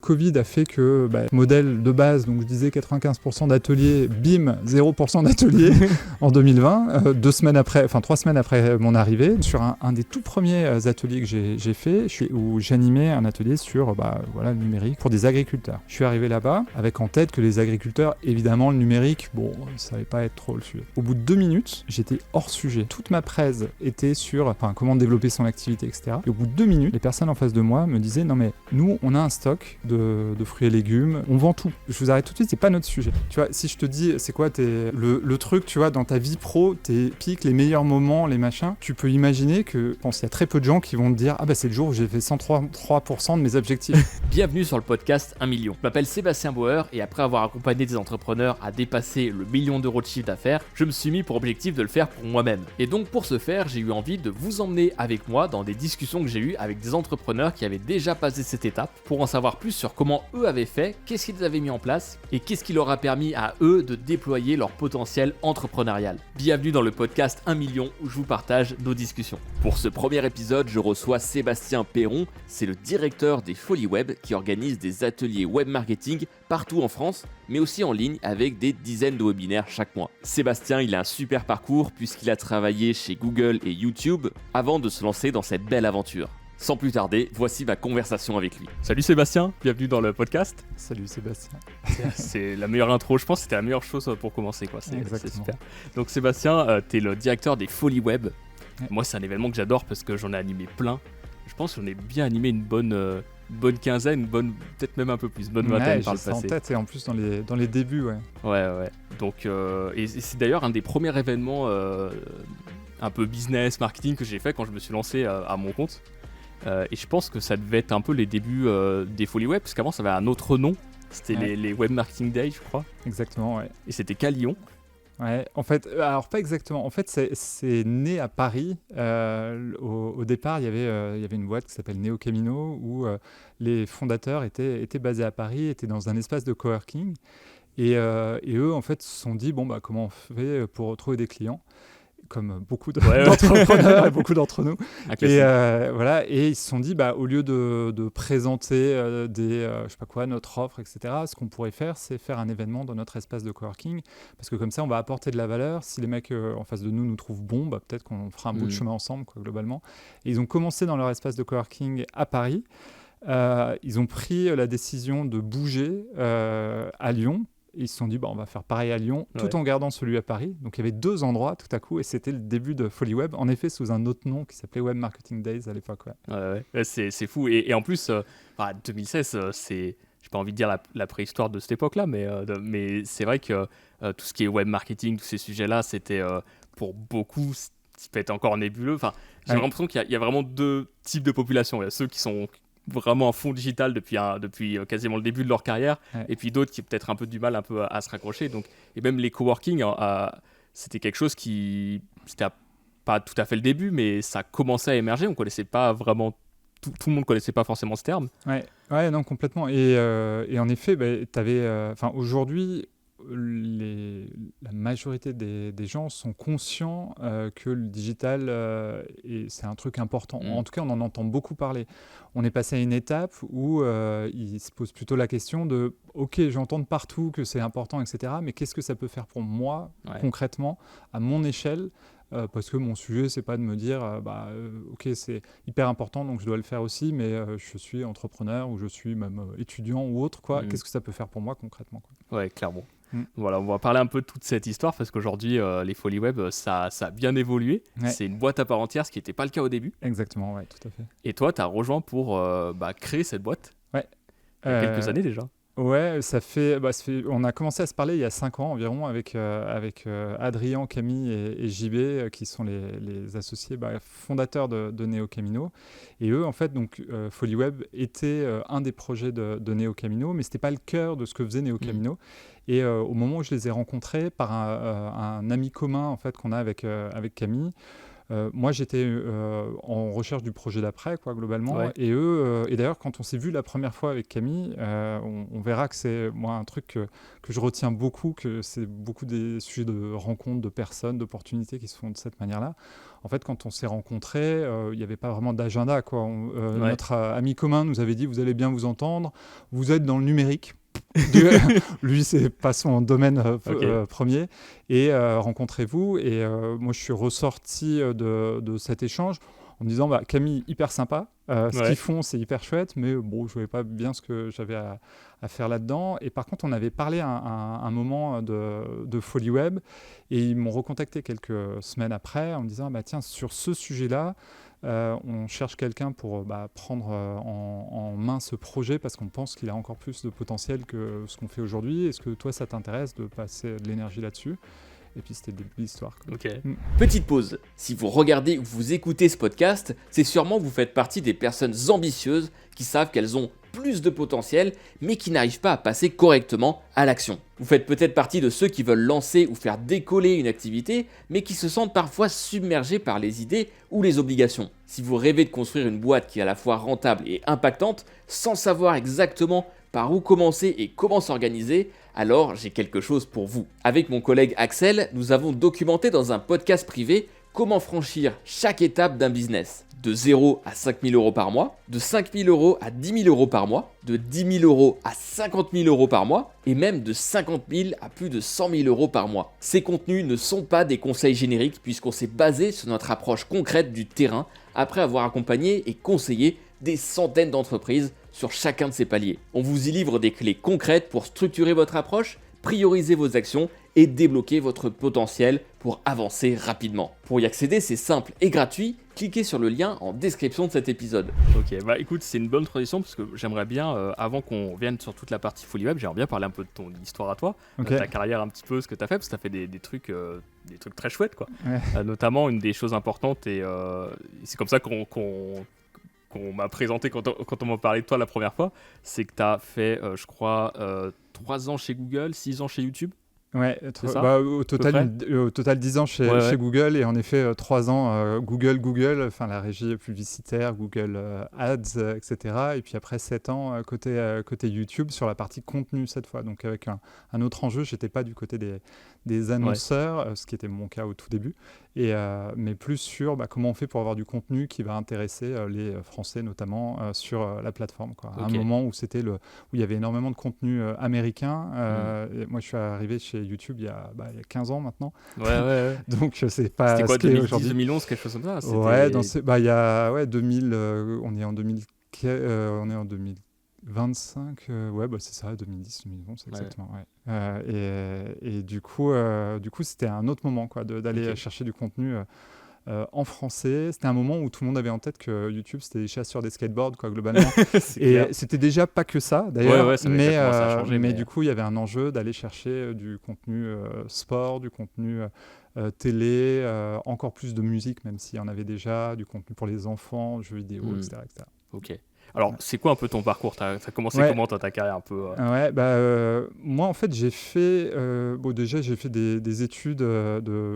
Covid a fait que modèle de base, donc je disais 95% d'ateliers, bim, 0% d'ateliers en 2020, 3 semaines après mon arrivée, sur un des tout premiers ateliers que j'ai fait, où j'animais un atelier sur le numérique pour des agriculteurs. Je suis arrivé là-bas avec en tête que les agriculteurs, évidemment, le numérique, ça allait pas être trop le sujet. Au bout de 2 minutes, j'étais hors sujet. Toute ma presse était sur comment développer son activité, etc. Et au bout de 2 minutes, les personnes en face de moi me disaient « Non mais nous, on a un stock de fruits et légumes, on vend tout. » Je vous arrête tout de suite, c'est pas notre sujet. Tu vois, si je te dis c'est quoi le truc, tu vois, dans ta vie pro, tes pics, les meilleurs moments, les machins, tu peux imaginer que, je pense qu'il y a très peu de gens qui vont te dire « Ah c'est le jour où j'ai fait 103% de mes objectifs. » Bienvenue sur le podcast 1 million. Je m'appelle Sébastien Bauer et après avoir accompagné des entrepreneurs à dépasser le 1 million d'euros de chiffre d'affaires, je me suis mis pour objectif de le faire pour moi-même. Et donc pour ce faire, j'ai eu envie de vous emmener avec moi dans des discussions que j'ai eues avec des entrepreneurs qui avaient déjà passé cette étape pour en savoir plus sur comment eux avaient fait, qu'est-ce qu'ils avaient mis en place et qu'est-ce qui leur a permis à eux de déployer leur potentiel entrepreneurial. Bienvenue dans le podcast 1 million où je vous partage nos discussions. Pour ce premier épisode, je reçois Sébastien Perron, c'est le directeur des Folies Web qui organise des ateliers web marketing partout en France, mais aussi en ligne avec des dizaines de webinaires chaque mois. Sébastien, il a un super parcours puisqu'il a travaillé chez Google et YouTube avant de se lancer dans cette belle aventure. Sans plus tarder, voici ma conversation avec lui. Salut Sébastien, bienvenue dans le podcast. Salut Sébastien. C'est la meilleure intro, je pense que c'était la meilleure chose pour commencer, quoi. C'est Exactement. super. Donc Sébastien, t'es le directeur des Folies Web. Ouais. Moi, c'est un événement que j'adore parce que j'en ai animé plein. Je pense que j'en ai bien animé une bonne quinzaine, peut-être même un peu plus, bonne vingtaine par le passé. En passé. tête et en plus dans les débuts, ouais. Ouais. Donc, et c'est d'ailleurs un des premiers événements un peu business, marketing que j'ai fait quand je me suis lancé à mon compte. Et je pense que ça devait être un peu les débuts des Folies Web, parce qu'avant ça avait un autre nom. C'était les Web Marketing Days, je crois. Exactement, ouais. Et c'était qu'à Lyon. Ouais, en fait, alors pas exactement. En fait, c'est né à Paris. Au départ, il y avait une boîte qui s'appelle Neo Camino où les fondateurs étaient basés à Paris, étaient dans un espace de coworking. Et eux, en fait, se sont dit, comment on fait pour trouver des clients, comme beaucoup d'entrepreneurs et beaucoup d'entre nous. Et ils se sont dit, au lieu de présenter notre offre, etc., ce qu'on pourrait faire, c'est faire un événement dans notre espace de coworking, parce que comme ça, on va apporter de la valeur. Si les mecs en face de nous trouvent bon, peut-être qu'on fera un bout de chemin ensemble, quoi, globalement. Et ils ont commencé dans leur espace de coworking à Paris. Ils ont pris la décision de bouger à Lyon. Ils se sont dit, on va faire pareil à Lyon, tout en gardant celui à Paris. Donc, il y avait 2 endroits tout à coup, et c'était le début de Folies Web, en effet, sous un autre nom qui s'appelait Web Marketing Days à l'époque. Ouais, c'est fou. Et en plus, 2016, j'ai pas envie de dire la préhistoire de cette époque-là, mais c'est vrai que tout ce qui est web marketing, tous ces sujets-là, c'était pour beaucoup, ça peut être encore nébuleux. Enfin, j'ai l'impression qu'il y a vraiment 2 types de populations. Il y a ceux qui sont vraiment en fond digital depuis quasiment le début de leur carrière, et puis d'autres qui ont peut-être un peu du mal à se raccrocher. Donc, et même les coworking, c'était quelque chose c'était pas tout à fait le début, mais ça commençait à émerger. On connaissait pas vraiment, tout le monde connaissait pas forcément ce terme. Ouais, non, complètement. Et en effet, aujourd'hui, la majorité des gens sont conscients que le digital, c'est un truc important. En tout cas, on en entend beaucoup parler. On est passé à une étape où ils se posent plutôt la question de « Ok, j'entends de partout que c'est important, etc. Mais qu'est-ce que ça peut faire pour moi, concrètement, à mon échelle ?» Parce que mon sujet, c'est pas de me dire ok, c'est hyper important, donc je dois le faire aussi, mais je suis entrepreneur ou je suis même étudiant ou autre, quoi. Qu'est-ce que ça peut faire pour moi concrètement, quoi. Ouais, clairement. Voilà, on va parler un peu de toute cette histoire parce qu'aujourd'hui, les Folies Web, ça a bien évolué. C'est une boîte à part entière, ce qui n'était pas le cas au début. Exactement, ouais, tout à fait. Et toi, tu as rejoint pour créer cette boîte. Il y a quelques années déjà. Ouais, on a commencé à se parler il y a 5 ans environ avec Adrien, Camille et JB, qui sont les associés fondateurs de Neo Camino. Et eux, en fait, donc Folies Web était un des projets de Neo Camino, mais c'était pas le cœur de ce que faisait Neo Camino. Et au moment où je les ai rencontrés par un ami commun en fait qu'on a avec Camille, Moi, j'étais en recherche du projet d'après, quoi, globalement. Ouais. Et eux, et d'ailleurs, quand on s'est vu la première fois avec Camille, on verra que c'est moi un truc que je retiens beaucoup, que c'est beaucoup des sujets de rencontres, de personnes, d'opportunités qui se font de cette manière-là. En fait, quand on s'est rencontrés, il n'y avait pas vraiment d'agenda, quoi. Ouais. Notre ami commun nous avait dit, vous allez bien vous entendre, vous êtes dans le numérique. Lui, c'est pas son domaine premier. Et rencontrez-vous. Et moi, je suis ressorti de cet échange en me disant, Camille, hyper sympa. Ce qu'ils font, c'est hyper chouette, mais bon, je voyais pas bien ce que j'avais à faire là-dedans. Et par contre, on avait parlé un moment de Folie Web, et ils m'ont recontacté quelques semaines après en me disant, tiens, sur ce sujet-là, on cherche quelqu'un pour prendre en main ce projet parce qu'on pense qu'il a encore plus de potentiel que ce qu'on fait aujourd'hui. Est-ce que toi, ça t'intéresse de passer de l'énergie là-dessus ? Et puis c'était le début de l'histoire. Ok. Petite pause. Si vous regardez ou vous écoutez ce podcast, c'est sûrement que vous faites partie des personnes ambitieuses qui savent qu'elles ont plus de potentiel, mais qui n'arrivent pas à passer correctement à l'action. Vous faites peut-être partie de ceux qui veulent lancer ou faire décoller une activité, mais qui se sentent parfois submergés par les idées ou les obligations. Si vous rêvez de construire une boîte qui est à la fois rentable et impactante, sans savoir exactement par où commencer et comment s'organiser, alors j'ai quelque chose pour vous. Avec mon collègue Axel, nous avons documenté dans un podcast privé comment franchir chaque étape d'un business. De 0 à 5 000 euros par mois, de 5 000 euros à 10 000 euros par mois, de 10 000 euros à 50 000 euros par mois, et même de 50 000 à plus de 100 000 euros par mois. Ces contenus ne sont pas des conseils génériques puisqu'on s'est basé sur notre approche concrète du terrain après avoir accompagné et conseillé des centaines d'entreprises sur chacun de ces paliers. On vous y livre des clés concrètes pour structurer votre approche, prioriser vos actions et débloquer votre potentiel pour avancer rapidement. Pour y accéder, c'est simple et gratuit, cliquez sur le lien en description de cet épisode. Ok, écoute, c'est une bonne transition parce que j'aimerais bien, avant qu'on vienne sur toute la partie Folie Web, j'aimerais bien parler un peu de ton histoire à toi, Ok. ta carrière un petit peu, ce que tu as fait, parce que tu as fait des trucs très chouettes, quoi. Ouais. Notamment, une des choses importantes, et c'est comme ça qu'on m'a présenté quand on m'a parlé de toi la première fois, c'est que tu as fait, je crois, 3 ans chez Google, 6 ans chez YouTube. Ouais, C'est ça, au total 10 ans chez Google et en effet 3 ans Google, enfin la régie publicitaire, Google Ads, etc. Et puis après 7 ans côté YouTube sur la partie contenu cette fois. Donc avec un autre enjeu, j'étais pas du côté des annonceurs, ce qui était mon cas au tout début, mais plus sur comment on fait pour avoir du contenu qui va intéresser les Français notamment sur la plateforme, quoi. À un moment où où il y avait énormément de contenu américain. Et moi je suis arrivé chez YouTube il y a 15 ans maintenant. Ouais. Donc c'est pas. C'était quoi, ce qu'est 2010, aujourd'hui. 2011, quelque chose comme ça? Ouais, il y a 2000. On est en 2000. On est en 2025. C'est ça, 2010, 2011, exactement. Ouais. Et du coup, c'était un autre moment, quoi, d'aller chercher du contenu. En français, c'était un moment où tout le monde avait en tête que YouTube c'était des chasseurs des skateboards, quoi, globalement. Et clair. C'était déjà pas que ça d'ailleurs, ça avait commencé à changer, mais du coup il y avait un enjeu d'aller chercher du contenu sport, du contenu télé, encore plus de musique, même s'il y en avait déjà, du contenu pour les enfants, jeux vidéo, etc. Ok. Alors, c'est quoi un peu ton parcours? T'as commencé comment ta carrière un peu Moi, en fait, j'ai fait... déjà, j'ai fait des études.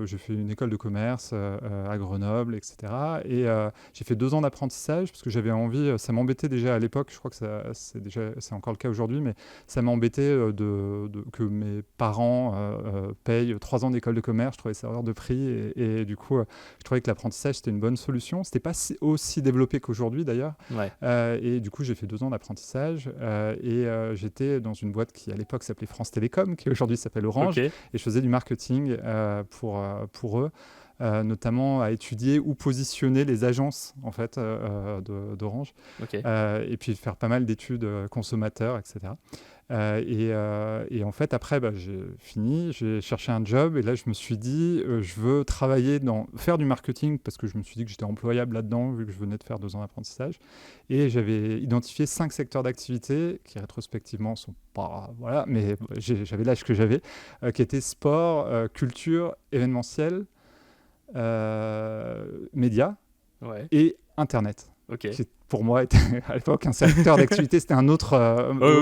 J'ai fait une école de commerce à Grenoble, etc. Et j'ai fait 2 ans d'apprentissage parce que j'avais envie... ça m'embêtait déjà à l'époque. Je crois que c'est encore le cas aujourd'hui, mais ça m'embêtait que mes parents payent 3 ans d'école de commerce. Je trouvais ça hors de prix. Et du coup, je trouvais que l'apprentissage, c'était une bonne solution. C'était pas aussi développé qu'aujourd'hui, d'ailleurs. Et du coup, j'ai fait 2 ans d'apprentissage et j'étais dans une boîte qui, à l'époque, s'appelait France Télécom, qui aujourd'hui s'appelle Orange. Et je faisais du marketing pour eux, notamment à étudier où positionner les agences en fait, d'Orange. Et puis faire pas mal d'études consommateurs, etc. Et en fait, après, j'ai fini, j'ai cherché un job et là, je me suis dit, je veux faire du marketing parce que je me suis dit que j'étais employable là-dedans vu que je venais de faire 2 ans d'apprentissage. Et j'avais identifié 5 secteurs d'activité qui, rétrospectivement, sont pas... Voilà, mais j'avais l'âge que j'avais, qui étaient sport, culture, événementiel, médias et Internet. pour moi était à l'époque un secteur d'activité, c'était un autre,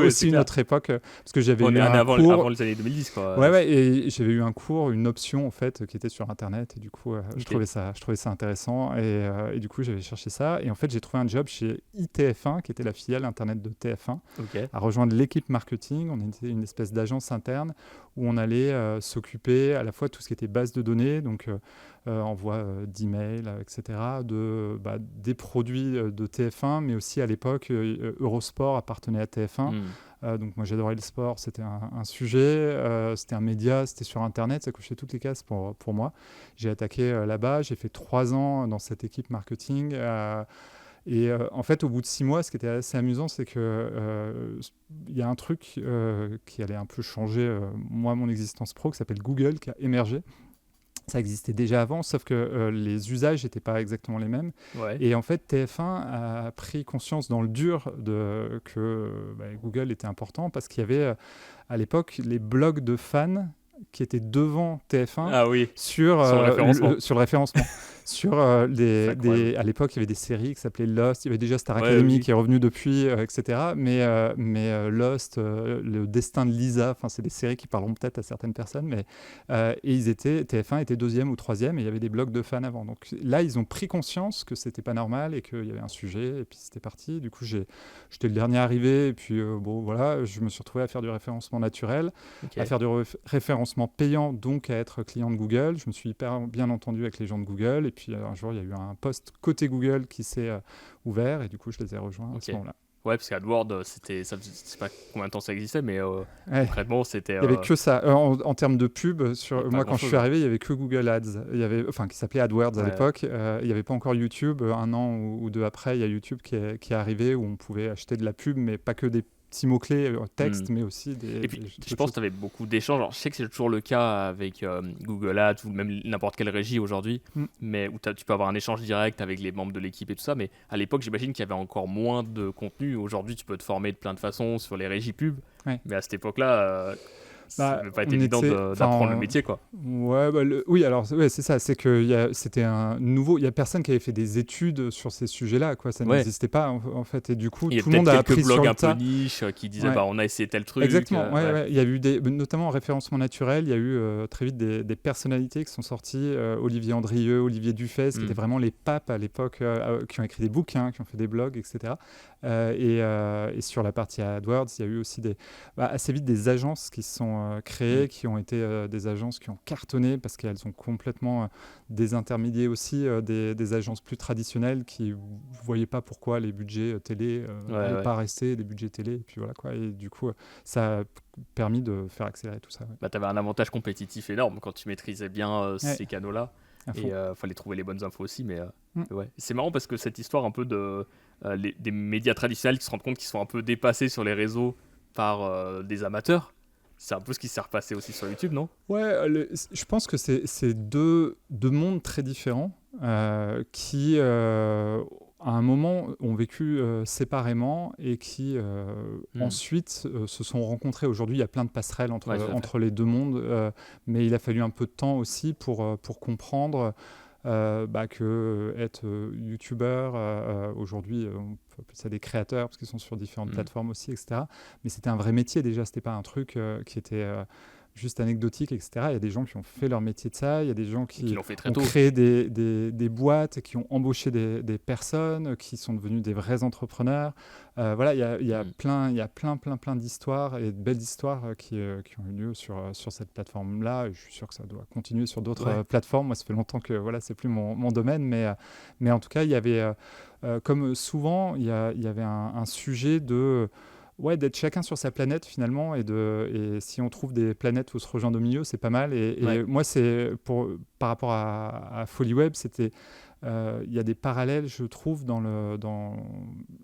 aussi une autre époque, parce que j'avais eu un cours... avant les années 2010, quoi. Ouais, et j'avais eu un cours, une option en fait, qui était sur Internet, et du coup, je Ok. trouvais ça intéressant, et du coup, j'avais cherché ça, et en fait, j'ai trouvé un job chez ITF1, qui était la filiale Internet de TF1, Ok. à rejoindre l'équipe marketing. On était une espèce d'agence interne où on allait s'occuper à la fois de tout ce qui était base de données, donc envoi d'emails, etc., des produits de TF1, mais aussi à l'époque, Eurosport appartenait à TF1. Donc moi j'adorais le sport, c'était un sujet, c'était un média, c'était sur Internet, ça cochait toutes les cases pour moi. J'ai attaqué là-bas, j'ai fait 3 ans dans cette équipe marketing. En fait, au bout de 6 mois, ce qui était assez amusant, c'est que il y a un truc qui allait un peu changer, moi, mon existence pro, qui s'appelle Google, qui a émergé. Ça existait déjà avant, sauf que les usages n'étaient pas exactement les mêmes. Ouais. Et en fait, TF1 a pris conscience dans le dur que Google était important, parce qu'il y avait à l'époque les blogs de fans qui étaient devant TF1 Ah oui. sur le référencement. sur le référencement. Sur à l'époque, il y avait des séries qui s'appelaient Lost. Il y avait déjà Star Academy oui. qui est revenu depuis, etc. Mais Lost, le destin de Lisa, c'est des séries qui parleront peut-être à certaines personnes. Mais et TF1 était 2e ou 3e, et il y avait des blogs de fans avant. Donc là, ils ont pris conscience que c'était pas normal et qu'il y avait un sujet. Et puis c'était parti. Du coup, j'étais le dernier arrivé. Et puis voilà, je me suis retrouvé à faire du référencement naturel, à faire du référencement payant, donc à être client de Google. Je me suis hyper bien entendu avec les gens de Google. Et puis un jour, il y a eu un poste côté Google qui s'est ouvert, et du coup, je les ai rejoints à ce moment-là. Ouais, parce qu'AdWords, je sais pas combien de temps ça existait, mais concrètement, c'était... Il n'y avait que ça. En termes de pub, moi, quand je suis arrivé, il n'y avait que Google Ads, qui s'appait AdWords à l'époque. Il n'y avait pas encore YouTube. Un an ou 2 après, il y a YouTube qui est arrivé, où on pouvait acheter de la pub, mais pas que des petits mots-clés texte, mais aussi des... Et puis, je pense que tu avais beaucoup d'échanges. Alors, je sais que c'est toujours le cas avec Google Ads ou même n'importe quelle régie aujourd'hui, mais où tu peux avoir un échange direct avec les membres de l'équipe et tout ça. Mais à l'époque, j'imagine qu'il y avait encore moins de contenu. Aujourd'hui, tu peux te former de plein de façons sur les régies pub. Ouais. Mais à cette époque-là... ça n'avait pas été évident d'apprendre le métier, quoi. Ouais, oui, alors c'est ça, c'est que c'était un nouveau. Il y a personne qui avait fait des études sur ces sujets-là, quoi. Ça n'existait pas en fait, et du coup, tout le monde a appris sur le tas. Il y a quelques blogs un peu niche qui disaient, on a essayé tel truc. Exactement. Il y a eu notamment en référencement naturel, il y a eu très vite des personnalités qui sont sorties. Olivier Andrieux, Olivier Dufay, qui étaient vraiment les papes à l'époque, qui ont écrit des bouquins, qui ont fait des blogs, etc. Et sur la partie AdWords, il y a eu aussi assez vite des agences qui se sont créées, qui ont été des agences qui ont cartonné parce qu'elles ont complètement désintermédié aussi des agences plus traditionnelles qui ne voyaient pas pourquoi les budgets télé n'allaient pas rester des budgets télé. Et puis voilà, quoi. Et du coup, ça a permis de faire accélérer tout ça. Ouais. Tu avais un avantage compétitif énorme quand tu maîtrisais bien ces canaux-là. Et fallait trouver les bonnes infos aussi. Mais c'est marrant parce que cette histoire un peu des médias traditionnels qui se rendent compte qu'ils sont un peu dépassés sur les réseaux par des amateurs, c'est un peu ce qui s'est repassé aussi sur YouTube, non ? Ouais, je pense que c'est deux mondes très différents qui, à un moment, ont vécu séparément et qui, ensuite, se sont rencontrés. Aujourd'hui, il y a plein de passerelles entre les deux mondes, mais il a fallu un peu de temps aussi pour comprendre que être youtubeur, aujourd'hui, on peut appeler ça des créateurs parce qu'ils sont sur différentes plateformes aussi, etc. Mais c'était un vrai métier déjà, c'était pas un truc qui était juste anecdotique, etc. Il y a des gens qui ont fait leur métier de ça, il y a des gens qui ont créé des boîtes, qui ont embauché des personnes, qui sont devenus des vrais entrepreneurs. Voilà, il y a plein d'histoires et de belles histoires qui ont eu lieu sur cette plateforme-là. Et je suis sûr que ça doit continuer sur d'autres plateformes. Moi, ça fait longtemps que c'est plus mon domaine, mais en tout cas, il y avait, comme souvent, il y avait un sujet d'être chacun sur sa planète finalement, et si on trouve des planètes où se rejoindre au milieu, c'est pas mal. Et moi, c'est par rapport à Folly Web, c'était il y a des parallèles, je trouve, dans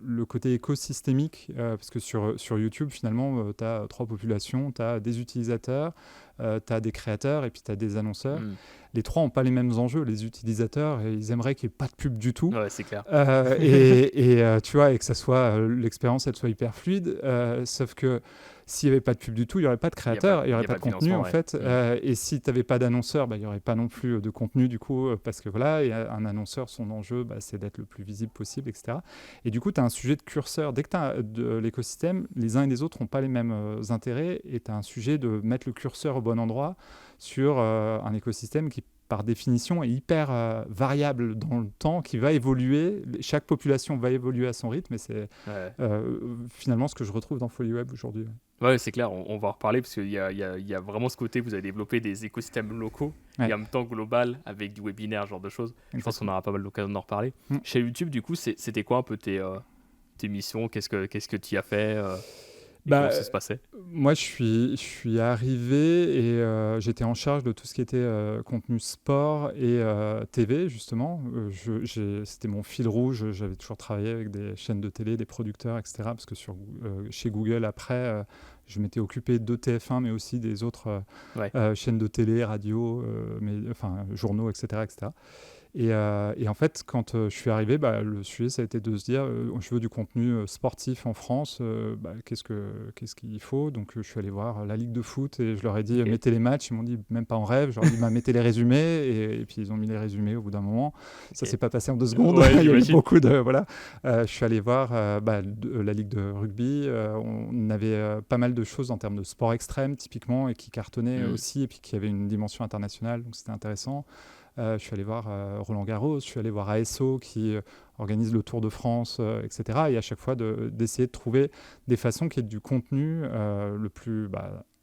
le côté écosystémique, parce que sur YouTube, finalement, tu as 3 populations, tu as des utilisateurs, tu as des créateurs et puis tu as des annonceurs. Mm. Les trois n'ont pas les mêmes enjeux. Les utilisateurs, ils aimeraient qu'il n'y ait pas de pub du tout. Ouais, c'est clair. Tu vois, et que ça soit l'expérience, elle soit hyper fluide. Sauf que s'il n'y avait pas de pub du tout, il n'y aurait pas de créateurs, il n'y aurait pas de contenu en fait. Et si tu n'avais pas d'annonceur, il n'y aurait pas non plus de contenu du coup, parce que voilà, et un annonceur, son enjeu, c'est d'être le plus visible possible, etc. Et du coup, tu as un sujet de curseur. Dès que tu as de l'écosystème, les uns et les autres n'ont pas les mêmes intérêts, et tu as un sujet de mettre le curseur au bon endroit sur un écosystème qui par définition est hyper variable dans le temps, qui va évoluer. Chaque population va évoluer à son rythme, et c'est finalement ce que je retrouve dans Folliweb aujourd'hui. Ouais, c'est clair, on va en reparler parce qu'il y a vraiment ce côté, vous avez développé des écosystèmes locaux et en même temps global avec du webinaire, ce genre de choses. Je pense qu'on aura pas mal l'occasion d'en reparler. Chez YouTube, du coup, c'était quoi un peu tes missions? Qu'est-ce que tu as fait et comment ça se passait? Moi, je suis arrivé et j'étais en charge de tout ce qui était contenu sport et TV, justement. C'était mon fil rouge. J'avais toujours travaillé avec des chaînes de télé, des producteurs, etc. Parce que chez Google, après, je m'étais occupé de TF1, mais aussi des autres chaînes de télé, radio, journaux, etc. etc. Et en fait, quand je suis arrivé, le sujet, ça a été de se dire, je veux du contenu sportif en France, qu'est-ce qu'il faut? Donc, je suis allé voir la Ligue de foot et je leur ai dit, mettez les matchs. Ils m'ont dit, même pas en rêve. Je leur ai dit, mettez les résumés. Et puis, ils ont mis les résumés au bout d'un moment. Ça s'est pas passé en 2 secondes. Ouais, il y a eu beaucoup de... Voilà. Je suis allé voir la Ligue de rugby. On avait pas mal de choses en termes de sport extrême, typiquement, et qui cartonnaient aussi, et puis qui avaient une dimension internationale. Donc, c'était intéressant. Je suis allé voir Roland Garros, je suis allé voir ASO qui organise le Tour de France, etc. Et à chaque fois d'essayer de trouver des façons qui aient du contenu le plus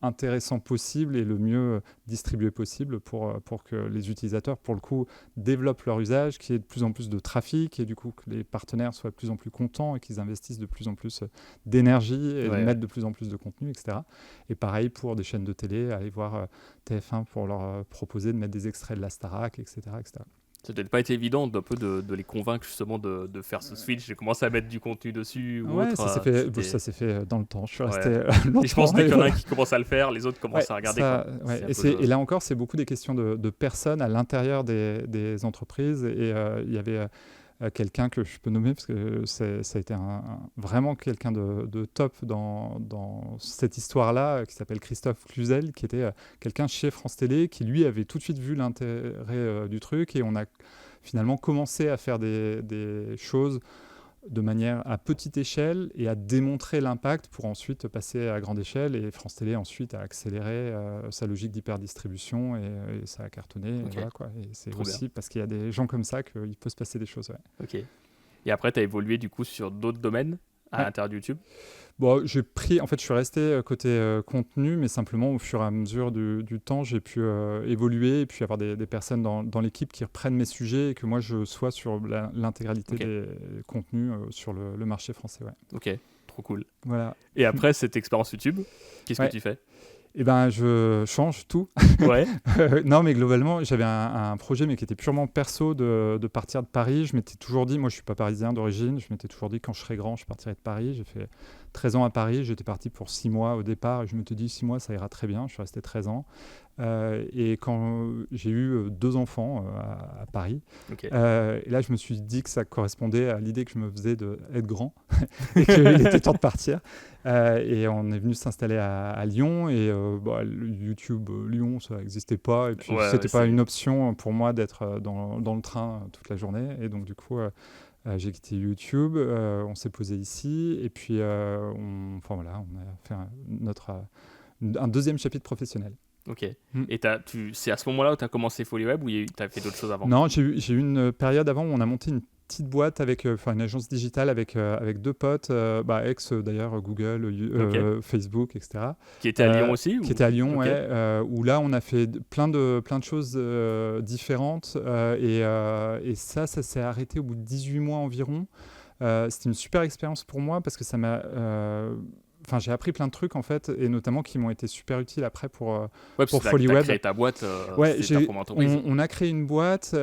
intéressant possible et le mieux distribué possible pour que les utilisateurs, pour le coup, développent leur usage, qu'il y ait de plus en plus de trafic et du coup que les partenaires soient de plus en plus contents et qu'ils investissent de plus en plus d'énergie et mettent de plus en plus de contenu, etc. Et pareil pour des chaînes de télé, aller voir TF1 pour leur proposer de mettre des extraits de la Starac, etc. etc. Ça n'a pas été évident d'un peu de les convaincre justement de faire ce switch, de commencer à mettre du contenu dessus ou autre. Ça s'est fait dans le temps. Je suis resté longtemps. Et je pense qu'il y en a un qui commence à le faire, les autres commencent à regarder. Et là encore, c'est beaucoup des questions de personnes à l'intérieur des entreprises. Et il y avait quelqu'un que je peux nommer parce que ça a été vraiment quelqu'un de top dans cette histoire-là, qui s'appelle Christophe Cluzel, qui était quelqu'un chez France Télé, qui lui avait tout de suite vu l'intérêt du truc, et on a finalement commencé à faire des choses de manière à petite échelle et à démontrer l'impact pour ensuite passer à grande échelle, et France Télé ensuite a accéléré sa logique d'hyperdistribution et ça a cartonné. Et voilà, quoi. Et c'est trop aussi bien. Parce qu'il y a des gens comme ça qu'il peut se passer des choses. Ok. Et après, tu as évolué du coup sur d'autres domaines à l'intérieur de YouTube? Bon, je suis resté côté contenu, mais simplement au fur et à mesure du temps, j'ai pu évoluer et puis avoir des personnes dans l'équipe qui reprennent mes sujets et que moi je sois sur l'intégralité des contenus sur le marché français. Ouais. Ok, trop cool. Voilà. Et après cette expérience YouTube, qu'est-ce que tu fais? Eh ben, je change tout. Ouais. Non, mais globalement, j'avais un projet, mais qui était purement perso, de partir de Paris. Je m'étais toujours dit, moi je suis pas parisien d'origine, je m'étais toujours dit quand je serai grand, je partirai de Paris. J'ai fait 13 ans à Paris, j'étais parti pour 6 mois au départ, et je me suis dit 6 mois ça ira très bien, je suis resté 13 ans. Et quand j'ai eu 2 enfants à Paris, et là je me suis dit que ça correspondait à l'idée que je me faisais d'être grand et qu'il était temps de partir. Et on est venu s'installer à Lyon, et YouTube Lyon ça n'existait pas, et puis c'était pas une option pour moi d'être dans le train toute la journée, et donc du coup j'ai quitté YouTube, on s'est posé ici, et puis on a fait un deuxième chapitre professionnel. Ok. Et c'est à ce moment-là où tu as commencé Folliweb, ou tu as fait d'autres choses avant? Non, j'ai eu une période avant où on a monté une petite boîte avec une agence digitale avec 2 potes, ex d'ailleurs Google, Facebook, etc. Qui était à Lyon aussi? Qui était à Lyon, où là on a fait plein de choses différentes, et ça s'est arrêté au bout de 18 mois environ. C'était une super expérience pour moi parce que ça m'a j'ai appris plein de trucs en fait, et notamment qui m'ont été super utiles après Ouais, parce pour que Folly t'as Web. créé ta boîte, Ouais, c'est ta première entreprise. on a créé une boîte.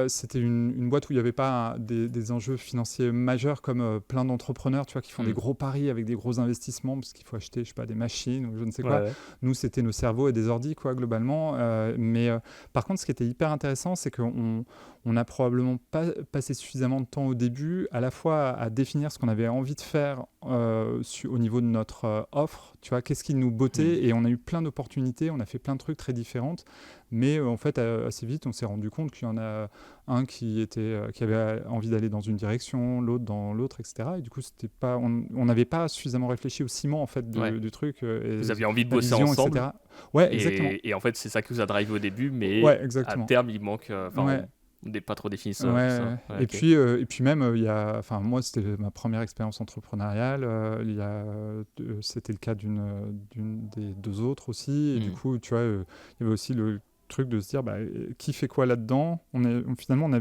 C'était une boîte où il n'y avait pas des enjeux financiers majeurs comme plein d'entrepreneurs, tu vois, qui font des gros paris avec des gros investissements parce qu'il faut acheter, je sais pas, des machines ou je ne sais quoi. Ouais. Nous, c'était nos cerveaux et des ordis, quoi, globalement. Mais par contre, ce qui était hyper intéressant, c'est qu'on n'a probablement pas passé suffisamment de temps au début, à la fois à définir ce qu'on avait envie de faire au niveau de notre offre, tu vois, qu'est-ce qui nous bottait, et on a eu plein d'opportunités, on a fait plein de trucs très différentes, mais en fait, assez vite, on s'est rendu compte qu'il y en a un qui avait envie d'aller dans une direction, l'autre dans l'autre, etc. Et du coup, on n'avait pas suffisamment réfléchi au ciment, en fait, du truc. Et Vous aviez envie de la bosser vision, ensemble. etc. Ouais, exactement. Et en fait, c'est ça qui vous a drivé au début, mais Ouais, à exactement. terme, il manque. Ouais. On n'est pas trop défini ça. Ouais, ça. ouais. Ouais, ok. Et puis même, moi, c'était ma première expérience entrepreneuriale. C'était le cas d'une des deux autres aussi. Et du coup, tu vois, il y avait aussi le truc de se dire, qui fait quoi là-dedans. Finalement, on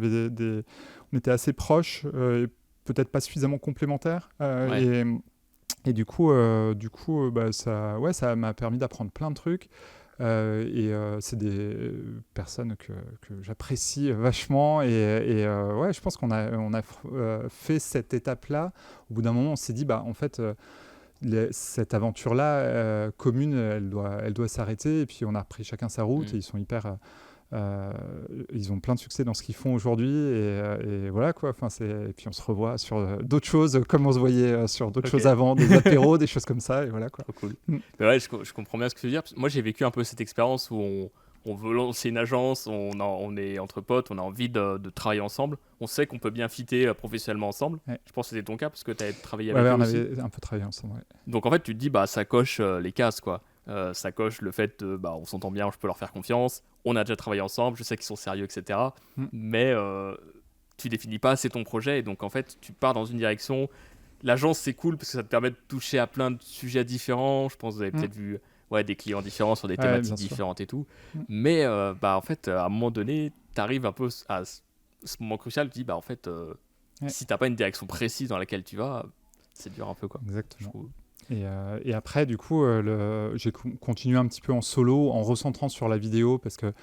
était assez proches, et peut-être pas suffisamment complémentaires. Ouais. Et du coup, ça m'a permis d'apprendre plein de trucs. C'est des personnes que j'apprécie vachement, ouais, je pense qu'on a fait cette étape-là. Au bout d'un moment, on s'est dit, en fait, cette aventure-là commune, elle doit s'arrêter, et puis on a repris chacun sa route, et ils sont ils ont plein de succès dans ce qu'ils font aujourd'hui, et voilà quoi. Et puis on se revoit sur d'autres choses, comme on se voyait sur d'autres choses avant, des apéros, des choses comme ça, et voilà quoi. Trop cool. Mais ouais, je comprends bien ce que tu veux dire. Moi, j'ai vécu un peu cette expérience où on veut lancer une agence, on est entre potes, on a envie de travailler ensemble. On sait qu'on peut bien fitter professionnellement ensemble. Ouais. Je pense que c'était ton cas parce que tu avais travaillé avec eux on aussi. avait un peu travaillé ensemble. Ouais. Donc en fait, tu te dis, ça coche les cases, quoi. Ça coche le fait de, on s'entend bien, je peux leur faire confiance, on a déjà travaillé ensemble, je sais qu'ils sont sérieux, etc. Mais tu définis pas assez ton projet, et donc en fait, tu pars dans une direction. L'agence, c'est cool parce que ça te permet de toucher à plein de sujets différents. Je pense que vous avez peut-être vu des clients différents sur des thématiques différentes et tout. Mais en fait, à un moment donné, tu arrives un peu à ce moment crucial, tu dis, en fait, si t'as pas une direction précise dans laquelle tu vas, c'est dur un peu, quoi. Exactement. Et après, du coup, j'ai continué un petit peu en solo, en recentrant sur la vidéo, parce que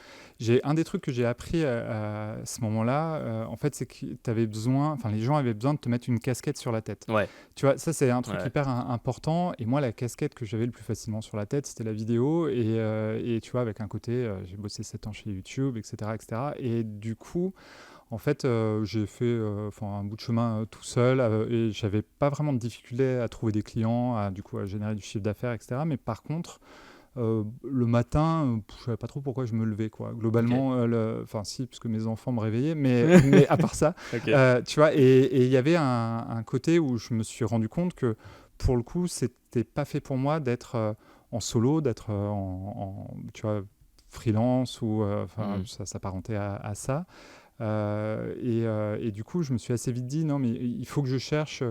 un des trucs que j'ai appris à ce moment-là, en fait, c'est que les gens avaient besoin de te mettre une casquette sur la tête. Ouais. Tu vois, ça, c'est un truc hyper important. Et moi, la casquette que j'avais le plus facilement sur la tête, c'était la vidéo. Et tu vois, avec un côté, j'ai bossé 7 ans chez YouTube, etc., etc. Et du coup, en fait, j'ai fait un bout de chemin tout seul, et j'avais pas vraiment de difficulté à trouver des clients, à générer du chiffre d'affaires, etc. Mais par contre, le matin, je savais pas trop pourquoi je me levais, quoi. Globalement, si, puisque mes enfants me réveillaient, mais à part ça, tu vois. Et il y avait un côté où je me suis rendu compte que, pour le coup, c'était pas fait pour moi d'être en solo, d'être tu vois, freelance, ou ça s'apparentait à ça. Et du coup, je me suis assez vite dit, non, mais il faut que je cherche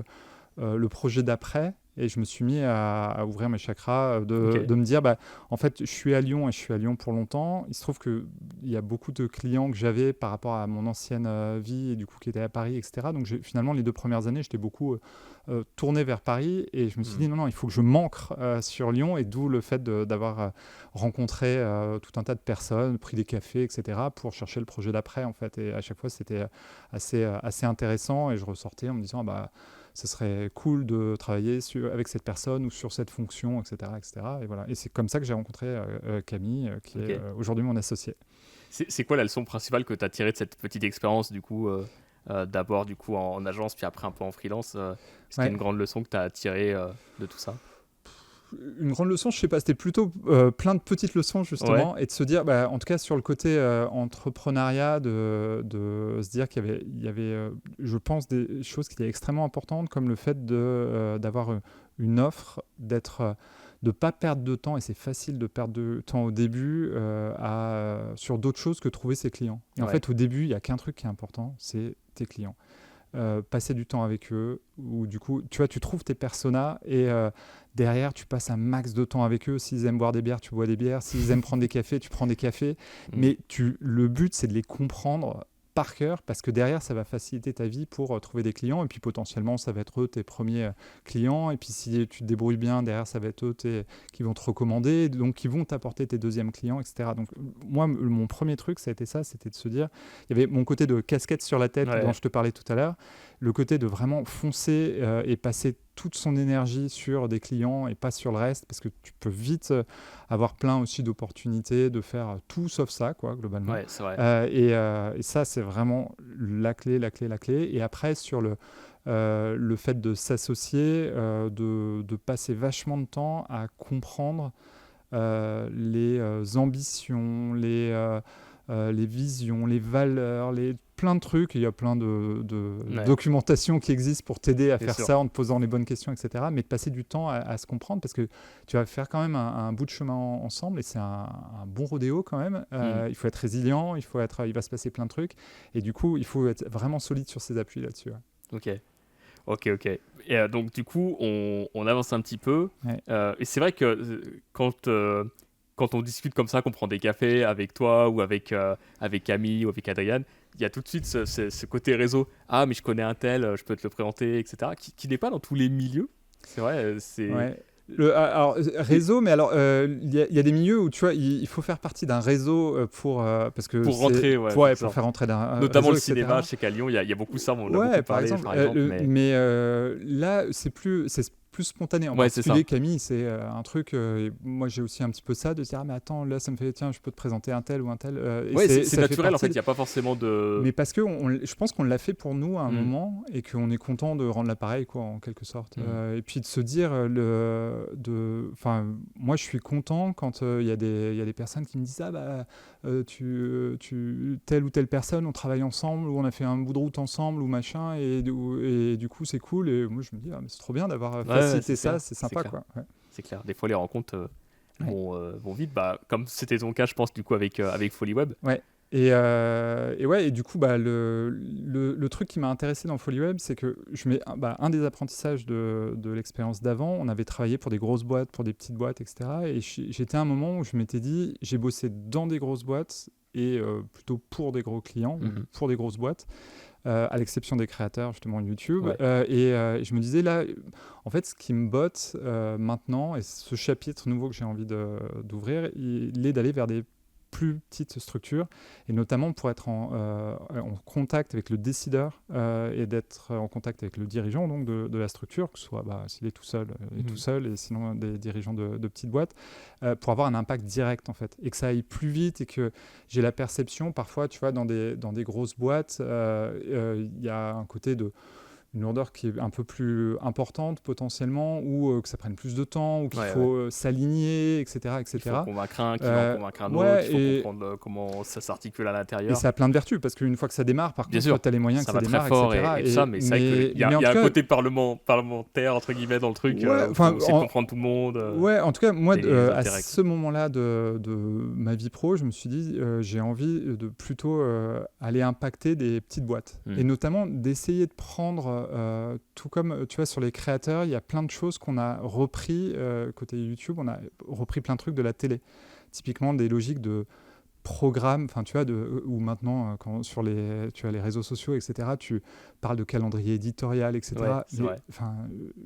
le projet d'après. Et je me suis mis à ouvrir mes chakras, de me dire, en fait, je suis à Lyon, et je suis à Lyon pour longtemps. Il se trouve qu'il y a beaucoup de clients que j'avais par rapport à mon ancienne vie, et du coup, qui étaient à Paris, etc. Donc, finalement, les 2 premières années, j'étais beaucoup tourné vers Paris. Et je me suis dit, non, il faut que je m'ancre sur Lyon. Et d'où le fait d'avoir rencontré tout un tas de personnes, pris des cafés, etc., pour chercher le projet d'après, en fait. Et à chaque fois, c'était assez intéressant. Et je ressortais en me disant, ce serait cool de travailler avec cette personne ou sur cette fonction, etc., etc. Et voilà. Et c'est comme ça que j'ai rencontré Camille, qui est aujourd'hui mon associé. C'est quoi la leçon principale que tu as tirée de cette petite expérience, du coup, d'abord du coup en agence, puis après un peu en freelance? C'était une grande leçon que tu as tirée de tout ça? Une grande leçon, je sais pas, c'était plutôt plein de petites leçons, justement, et de se dire, en tout cas sur le côté entrepreneuriat, de se dire qu'il y avait je pense, des choses qui étaient extrêmement importantes, comme le fait d'avoir une offre, de pas perdre de temps, et c'est facile de perdre de temps au début, sur d'autres choses que trouver ses clients. Et en fait, au début, il y a qu'un truc qui est important, c'est tes clients. Passer du temps avec eux, ou du coup, tu vois, tu trouves tes personas, et derrière, tu passes un max de temps avec eux. S'ils aiment boire des bières, tu bois des bières. S'ils aiment prendre des cafés, tu prends des cafés. Mais le but, c'est de les comprendre par cœur parce que derrière, ça va faciliter ta vie pour trouver des clients et puis potentiellement, ça va être eux tes premiers clients et puis si tu te débrouilles bien, derrière, ça va être eux qui vont te recommander, donc qui vont t'apporter tes deuxièmes clients, etc. Donc moi, mon premier truc, ça a été ça, c'était de se dire, il y avait mon côté de casquette sur la tête dont je te parlais tout à l'heure, le côté de vraiment foncer et passer toute son énergie sur des clients et pas sur le reste, parce que tu peux vite avoir plein aussi d'opportunités de faire tout sauf ça, quoi, globalement. Ouais, c'est vrai. Et ça, c'est vraiment la clé. Et après, sur le fait de s'associer, de passer vachement de temps à comprendre les ambitions, les visions, les valeurs, plein de trucs. Il y a plein de documentation qui existe pour t'aider à faire ça en te posant les bonnes questions, etc. Mais de passer du temps à se comprendre parce que tu vas faire quand même un bout de chemin ensemble et c'est un bon rodéo quand même. Il faut être résilient, il va se passer plein de trucs. Et du coup, il faut être vraiment solide sur ses appuis là-dessus. Ouais. Ok. Et donc, du coup, on avance un petit peu. Ouais. Et c'est vrai que quand on discute comme ça, qu'on prend des cafés avec toi ou avec Camille ou avec Adrien, il y a tout de suite ce côté réseau. Ah, mais je connais un tel, je peux te le présenter, etc. Qui n'est pas dans tous les milieux. C'est vrai, c'est... Ouais. Alors, réseau, mais alors, il y a des milieux où, tu vois, il faut faire partie d'un réseau parce que pour rentrer, pour faire rentrer d'un notamment réseau, le cinéma, je sais qu'à Lyon, il y a beaucoup ça, on en a beaucoup par parlé, exemple, mais là, c'est plus spontané. En particulier, Camille, c'est un truc. Moi, j'ai aussi un petit peu ça de dire, ah, mais attends, là, ça me fait, tiens, je peux te présenter un tel ou un tel. C'est naturel, en fait, il n'y a pas forcément de. Mais parce que je pense qu'on l'a fait pour nous à un moment et qu'on est content de rendre l'appareil, quoi, en quelque sorte. Et puis de se dire, moi, je suis content quand il y a des personnes qui me disent, ah, bah, telle ou telle personne, on travaille ensemble, ou on a fait un bout de route ensemble, ou machin, et du coup, c'est cool. Et moi, je me dis, ah, mais c'est trop bien d'avoir facilité ça, c'est sympa, quoi. Ouais. C'est clair. Des fois, les rencontres vont vite, comme c'était ton cas, je pense, du coup, avec FollyWeb. Ouais. Et du coup, le truc qui m'a intéressé dans FollyWeb, c'est que un des apprentissages de l'expérience d'avant, on avait travaillé pour des grosses boîtes, pour des petites boîtes, etc. Et j'étais à un moment où je m'étais dit, j'ai bossé dans des grosses boîtes et plutôt pour des gros clients, pour des grosses boîtes. À l'exception des créateurs justement YouTube. Et je me disais là, en fait, ce qui me botte maintenant, et ce chapitre nouveau que j'ai envie d'ouvrir, il est d'aller vers des plus petites structures, et notamment pour être en contact avec le décideur et d'être en contact avec le dirigeant donc, de la structure, que ce soit s'il est tout seul, tout seul, et sinon des dirigeants de petites boîtes, pour avoir un impact direct en fait, et que ça aille plus vite, et que j'ai la perception parfois, tu vois, dans des grosses boîtes, il y a un côté une lourdeur qui est un peu plus importante potentiellement, ou que ça prenne plus de temps, ou qu'il faut s'aligner, etc. Il faut convaincre un qui va convaincre un autre, il faut comprendre comment ça s'articule à l'intérieur. Et ça a plein de vertus, parce qu'une fois que ça démarre, par contre, tu as les moyens que ça démarre, fort, etc. Et ça, mais c'est vrai qu'il y a un côté parlementaire, entre guillemets, dans le truc, pour essayer de comprendre tout le monde. En tout cas, moi, à ce moment-là de ma vie pro, je me suis dit, j'ai envie de plutôt aller impacter des petites boîtes, et notamment d'essayer de prendre tout comme tu vois sur les créateurs, il y a plein de choses qu'on a repris côté YouTube, on a repris plein de trucs de la télé, typiquement des logiques de programme, enfin tu vois, où maintenant sur les réseaux sociaux, etc., tu parles de calendrier éditorial, etc.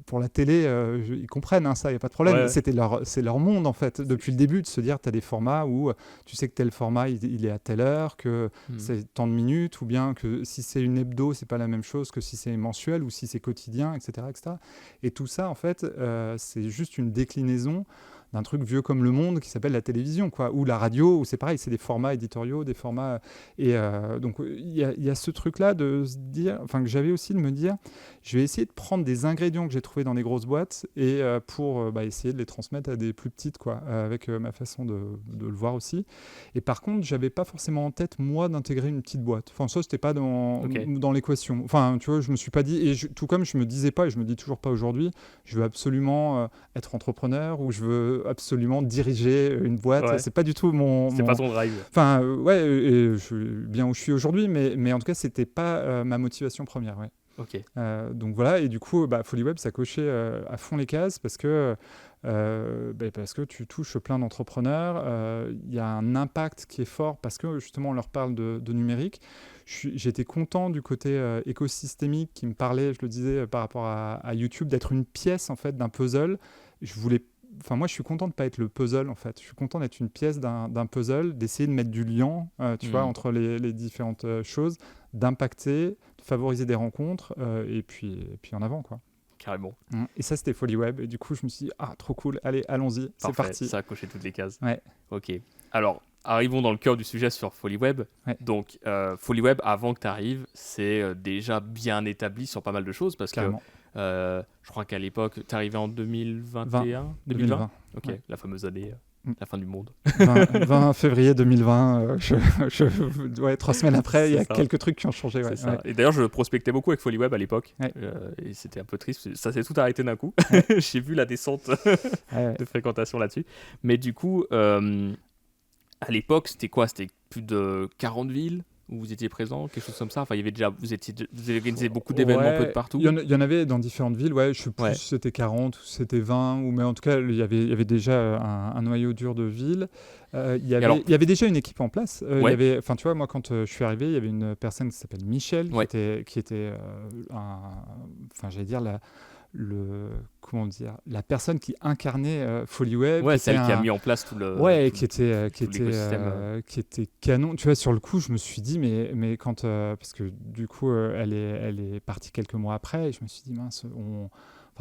Pour la télé, ils comprennent ça, il n'y a pas de problème. C'est leur monde en fait, depuis le début, de se dire tu as des formats où tu sais que tel format il est à telle heure, que c'est tant de minutes, ou bien que si c'est une hebdo, c'est pas la même chose que si c'est mensuel ou si c'est quotidien, etc. Et tout ça en fait, c'est juste une déclinaison d'un truc vieux comme le monde qui s'appelle la télévision, quoi, ou la radio, où c'est pareil, c'est des formats éditoriaux, des formats... Et donc, il y a ce truc-là de se dire, enfin, que j'avais aussi de me dire, je vais essayer de prendre des ingrédients que j'ai trouvés dans les grosses boîtes et pour essayer de les transmettre à des plus petites, quoi, avec ma façon de le voir aussi. Et par contre, j'avais pas forcément en tête, moi, d'intégrer une petite boîte. Enfin, ça, c'était pas dans l'équation. Enfin, tu vois, je me suis pas dit, et tout comme je me disais pas, et je me dis toujours pas aujourd'hui, je veux absolument être entrepreneur, ou je veux absolument diriger une boîte. C'est pas du tout pas ton drive. Enfin, et je suis bien où je suis aujourd'hui, mais en tout cas, c'était pas ma motivation première. Ok. Donc voilà, et du coup, FollyWeb, ça cochait à fond les cases parce que tu touches plein d'entrepreneurs. Il y a un impact qui est fort parce que justement, on leur parle de numérique. J'étais content du côté écosystémique qui me parlait, je le disais, par rapport à YouTube, d'être une pièce en fait d'un puzzle. Moi, je suis content de ne pas être le puzzle, en fait. Je suis content d'être une pièce d'un puzzle, d'essayer de mettre du lien, tu vois, entre les différentes choses, d'impacter, de favoriser des rencontres, et puis en avant, quoi. Carrément. Et ça, c'était FollyWeb. Et du coup, je me suis dit, trop cool, allez, allons-y, c'est Parfait, parti. ça a coché toutes les cases. Ouais. Ok. Alors, arrivons dans le cœur du sujet sur FollyWeb. Ouais. Donc, FollyWeb, avant que tu arrives, c'est déjà bien établi sur pas mal de choses parce Carrément. que je crois qu'à l'époque, tu es arrivé en 2021 2020. Ok, ouais. La fameuse année, la fin du monde. 20 février 2020, 3 semaines après, il y a quelques trucs qui ont changé. C'est ça. Et d'ailleurs, je prospectais beaucoup avec FollyWeb à l'époque. Ouais. Et c'était un peu triste. Ça s'est tout arrêté d'un coup. J'ai vu la descente de fréquentation là-dessus. Mais du coup, à l'époque, c'était quoi? C'était plus de 40 villes où vous étiez présent, quelque chose comme ça. Enfin, il y avait déjà, vous organisez beaucoup d'événements un peu de partout. Il y en avait dans différentes villes. Je sais plus si c'était 40 ou c'était 20, mais en tout cas, il y avait déjà un noyau dur de villes. Il y avait déjà une équipe en place. Tu vois, moi, quand je suis arrivé, il y avait une personne qui s'appelle Michel, qui était j'allais dire la personne qui incarnait FollyWeb, celle qui a mis en place tout le qui était canon. Tu vois, sur le coup, je me suis dit mais quand parce que du coup elle est partie quelques mois après, et je me suis dit mince,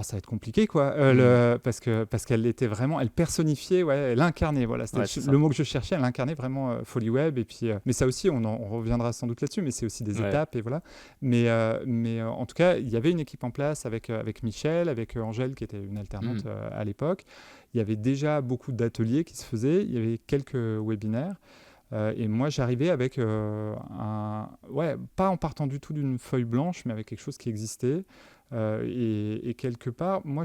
ça va être compliqué, quoi, parce qu'elle était vraiment, elle personnifiait, elle incarnait, voilà, c'était le mot que je cherchais, elle incarnait vraiment FollyWeb. Et puis mais ça aussi, on reviendra sans doute là-dessus, mais c'est aussi des étapes, et voilà. Mais en tout cas, il y avait une équipe en place avec Michel, avec Angèle qui était une alternante à l'époque. Il y avait déjà beaucoup d'ateliers qui se faisaient, il y avait quelques webinaires. Et moi, j'arrivais avec pas en partant du tout d'une feuille blanche, mais avec quelque chose qui existait. Et quelque part, moi,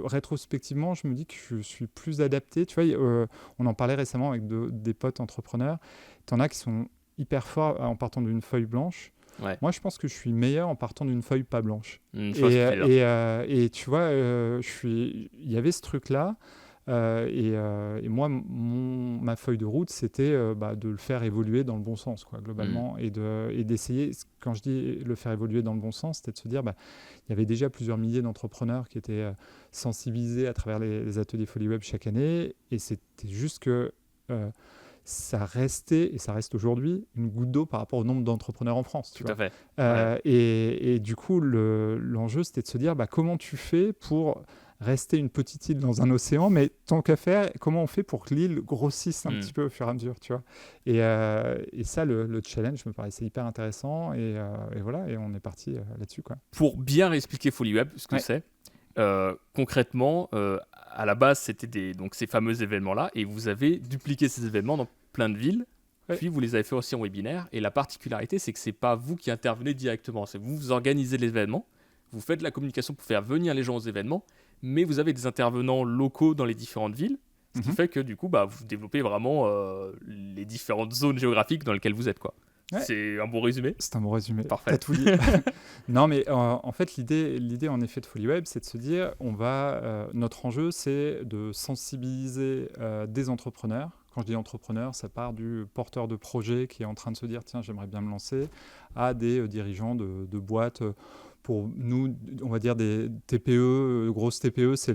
rétrospectivement, je me dis que je suis plus adapté. Tu vois, on en parlait récemment avec des potes entrepreneurs. T'en as qui sont hyper forts en partant d'une feuille blanche. Moi, je pense que je suis meilleur en partant d'une feuille pas blanche. Et tu vois, il y avait ce truc-là. Et moi, ma feuille de route, c'était de le faire évoluer dans le bon sens, quoi, globalement, et d'essayer. Quand je dis le faire évoluer dans le bon sens, c'était de se dire, il y avait déjà plusieurs milliers d'entrepreneurs qui étaient sensibilisés à travers les ateliers FollyWeb chaque année, et c'était juste que ça restait, et ça reste aujourd'hui, une goutte d'eau par rapport au nombre d'entrepreneurs en France. Tout à fait. Et du coup, l'enjeu, c'était de se dire, comment tu fais pour rester une petite île dans un océan, mais tant qu'à faire, comment on fait pour que l'île grossisse un petit peu au fur et à mesure, tu vois. Et ça, le challenge me paraissait hyper intéressant, et voilà, et on est parti là-dessus, quoi. Pour bien réexpliquer FollyWeb, ce que c'est, concrètement, à la base, c'était donc ces fameux événements-là, et vous avez dupliqué ces événements dans plein de villes, puis vous les avez fait aussi en webinaire, et la particularité, c'est que c'est pas vous qui intervenez directement, c'est vous organisez l'événement, vous faites de la communication pour faire venir les gens aux événements, mais vous avez des intervenants locaux dans les différentes villes, ce qui fait que du coup, vous développez vraiment les différentes zones géographiques dans lesquelles vous êtes, quoi. C'est un bon résumé. C'est un bon résumé. Parfait. T'as tout dit. Non, mais en fait, l'idée en effet de FollyWeb, c'est de se dire, notre enjeu, c'est de sensibiliser des entrepreneurs. Quand je dis entrepreneur, ça part du porteur de projet qui est en train de se dire, tiens, j'aimerais bien me lancer, à des dirigeants de boîtes. Pour nous, on va dire des TPE, grosses TPE, c'est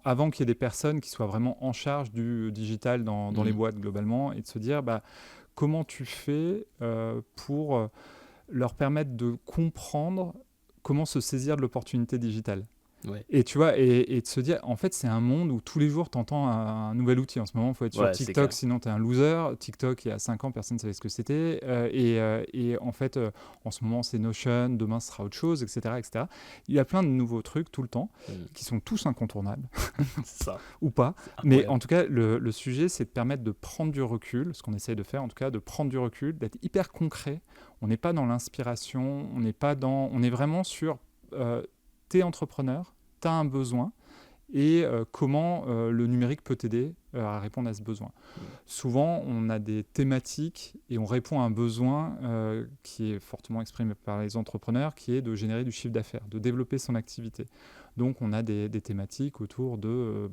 avant qu'il y ait des personnes qui soient vraiment en charge du digital dans les boîtes globalement, et de se dire comment tu fais pour leur permettre de comprendre comment se saisir de l'opportunité digitale. Et tu vois, et de se dire, en fait, c'est un monde où tous les jours, tu entends un nouvel outil. En ce moment, il faut être sur TikTok, sinon tu es un loser. TikTok, il y a 5 ans, personne ne savait ce que c'était. Et en fait, en ce moment, c'est Notion, demain, ce sera autre chose, etc., etc. Il y a plein de nouveaux trucs tout le temps qui sont tous incontournables. Ça. Ou pas. Mais en tout cas, le sujet, c'est de permettre de prendre du recul, ce qu'on essaye de faire, en tout cas, de prendre du recul, d'être hyper concret. On n'est pas dans l'inspiration, on est vraiment sur... t'es entrepreneur, t'as un besoin, et comment le numérique peut t'aider à répondre à ce besoin. Souvent, on a des thématiques et on répond à un besoin qui est fortement exprimé par les entrepreneurs, qui est de générer du chiffre d'affaires, de développer son activité. Donc, on a des thématiques autour de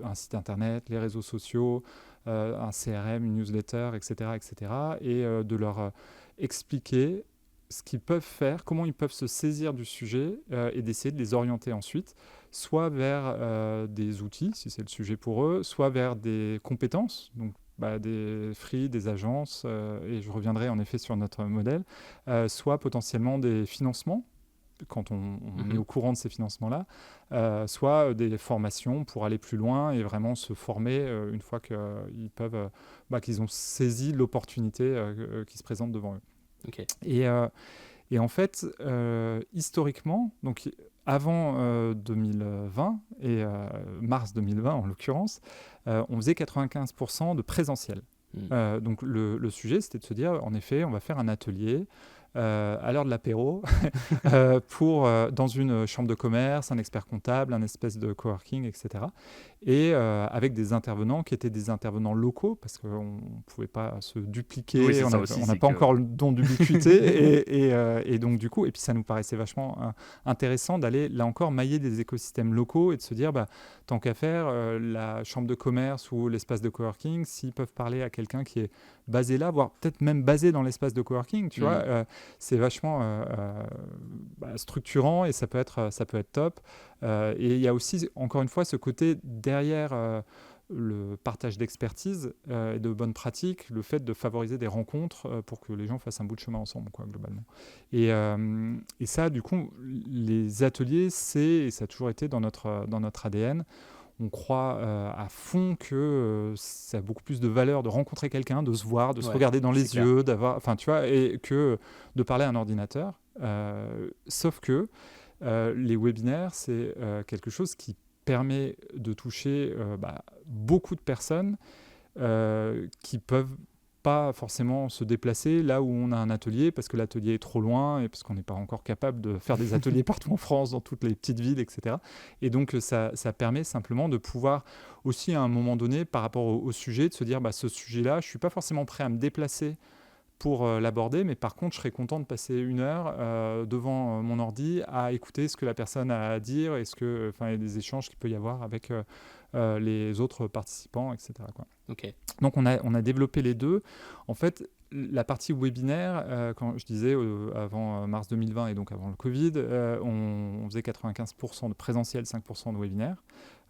un site internet, les réseaux sociaux, un CRM, une newsletter, etc., etc., et de leur expliquer ce qu'ils peuvent faire, comment ils peuvent se saisir du sujet et d'essayer de les orienter ensuite, soit vers des outils, si c'est le sujet pour eux, soit vers des compétences, donc des free, des agences, et je reviendrai en effet sur notre modèle, soit potentiellement des financements, quand on est au courant de ces financements-là, soit des formations pour aller plus loin et vraiment se former une fois qu'ils ont saisi l'opportunité qui se présente devant eux. Ok. Et en fait, historiquement, donc avant 2020 et mars 2020 en l'occurrence, on faisait 95% de présentiel. Donc le sujet, c'était de se dire, en effet, on va faire un atelier à l'heure de l'apéro dans une chambre de commerce, un expert comptable, un espèce de coworking, etc. Et avec des intervenants qui étaient des intervenants locaux, parce qu'on ne pouvait pas se dupliquer, Oui, on n'a pas encore le don d'ubiquité, et donc du coup, et puis ça nous paraissait vachement intéressant d'aller, là encore, mailler des écosystèmes locaux et de se dire, tant qu'à faire, la chambre de commerce ou l'espace de coworking, s'ils peuvent parler à quelqu'un qui est basé là, voire peut-être même basé dans l'espace de coworking, tu vois, c'est vachement structurant et ça peut être top. Et il y a aussi, encore une fois, ce côté derrière le partage d'expertise et de bonnes pratiques, le fait de favoriser des rencontres pour que les gens fassent un bout de chemin ensemble, quoi, globalement. Et ça, du coup, les ateliers, et ça a toujours été dans notre ADN. On croit à fond que ça a beaucoup plus de valeur de rencontrer quelqu'un, de se voir, de se regarder dans les yeux, et que de parler à un ordinateur. Sauf que les webinaires, c'est quelque chose qui permet de toucher beaucoup de personnes qui peuvent pas forcément se déplacer là où on a un atelier parce que l'atelier est trop loin et parce qu'on n'est pas encore capable de faire des ateliers partout en France, dans toutes les petites villes, etc. Et donc ça permet simplement de pouvoir aussi à un moment donné, par rapport au sujet, de se dire ce sujet-là, je ne suis pas forcément prêt à me déplacer pour l'aborder, mais par contre, je serais content de passer 1 heure devant mon ordi à écouter ce que la personne a à dire et des échanges qu'il peut y avoir avec les autres participants, etc., quoi. Okay. Donc, on a développé les deux. En fait, la partie webinaire, quand je disais avant mars 2020 et donc avant le Covid, on faisait 95% de présentiel, 5% de webinaire.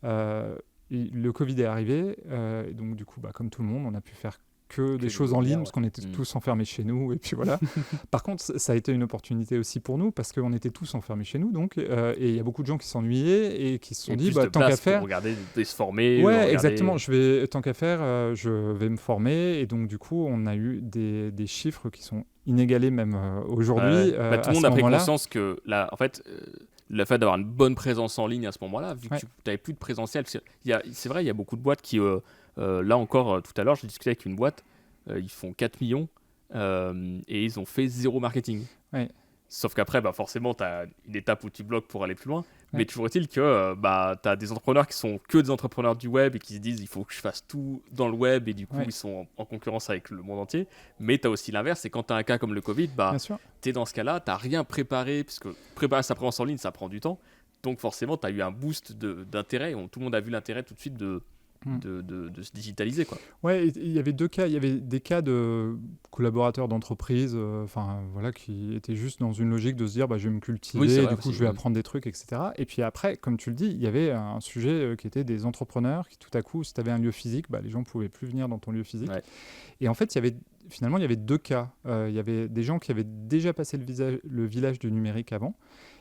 Le Covid est arrivé, et donc du coup, comme tout le monde, on a pu faire que des choses en ligne parce qu'on était tous enfermés chez nous et puis voilà. Par contre, ça a été une opportunité aussi pour nous parce qu'on était tous enfermés chez nous donc et il y a beaucoup de gens qui s'ennuyaient et qui se sont dit tant qu'à faire regarder et se former. Exactement, tant qu'à faire je vais me former et donc du coup on a eu des chiffres qui sont inégalés même aujourd'hui. Tout le monde a pris conscience que en fait le fait d'avoir une bonne présence en ligne à ce moment-là, vu que tu n'avais plus de présentiel, c'est vrai, il y a beaucoup de boîtes qui là encore, tout à l'heure, j'ai discuté avec une boîte, ils font 4 millions et ils ont fait 0 marketing. Ouais. Sauf qu'après, forcément, tu as une étape où tu bloques pour aller plus loin. Ouais. Mais toujours est-il que tu as des entrepreneurs qui sont que des entrepreneurs du web et qui se disent il faut que je fasse tout dans le web et du coup, ils sont en concurrence avec le monde entier. Mais tu as aussi l'inverse, c'est quand tu as un cas comme le Covid, tu es dans ce cas-là, tu n'as rien préparé, parce que préparer sa présence en ligne, ça prend du temps. Donc forcément, tu as eu un boost d'intérêt. Tout le monde a vu l'intérêt tout de suite de se digitaliser, quoi. Ouais, il y avait 2 cas. Il y avait des cas de collaborateurs d'entreprise qui étaient juste dans une logique de se dire je vais me cultiver, du coup je vais apprendre des trucs, etc. Et puis après, comme tu le dis, il y avait un sujet qui était des entrepreneurs qui tout à coup, si tu avais un lieu physique, les gens ne pouvaient plus venir dans ton lieu physique. Ouais. Et en fait, il y avait 2 cas. Il y avait des gens qui avaient déjà passé le village du numérique avant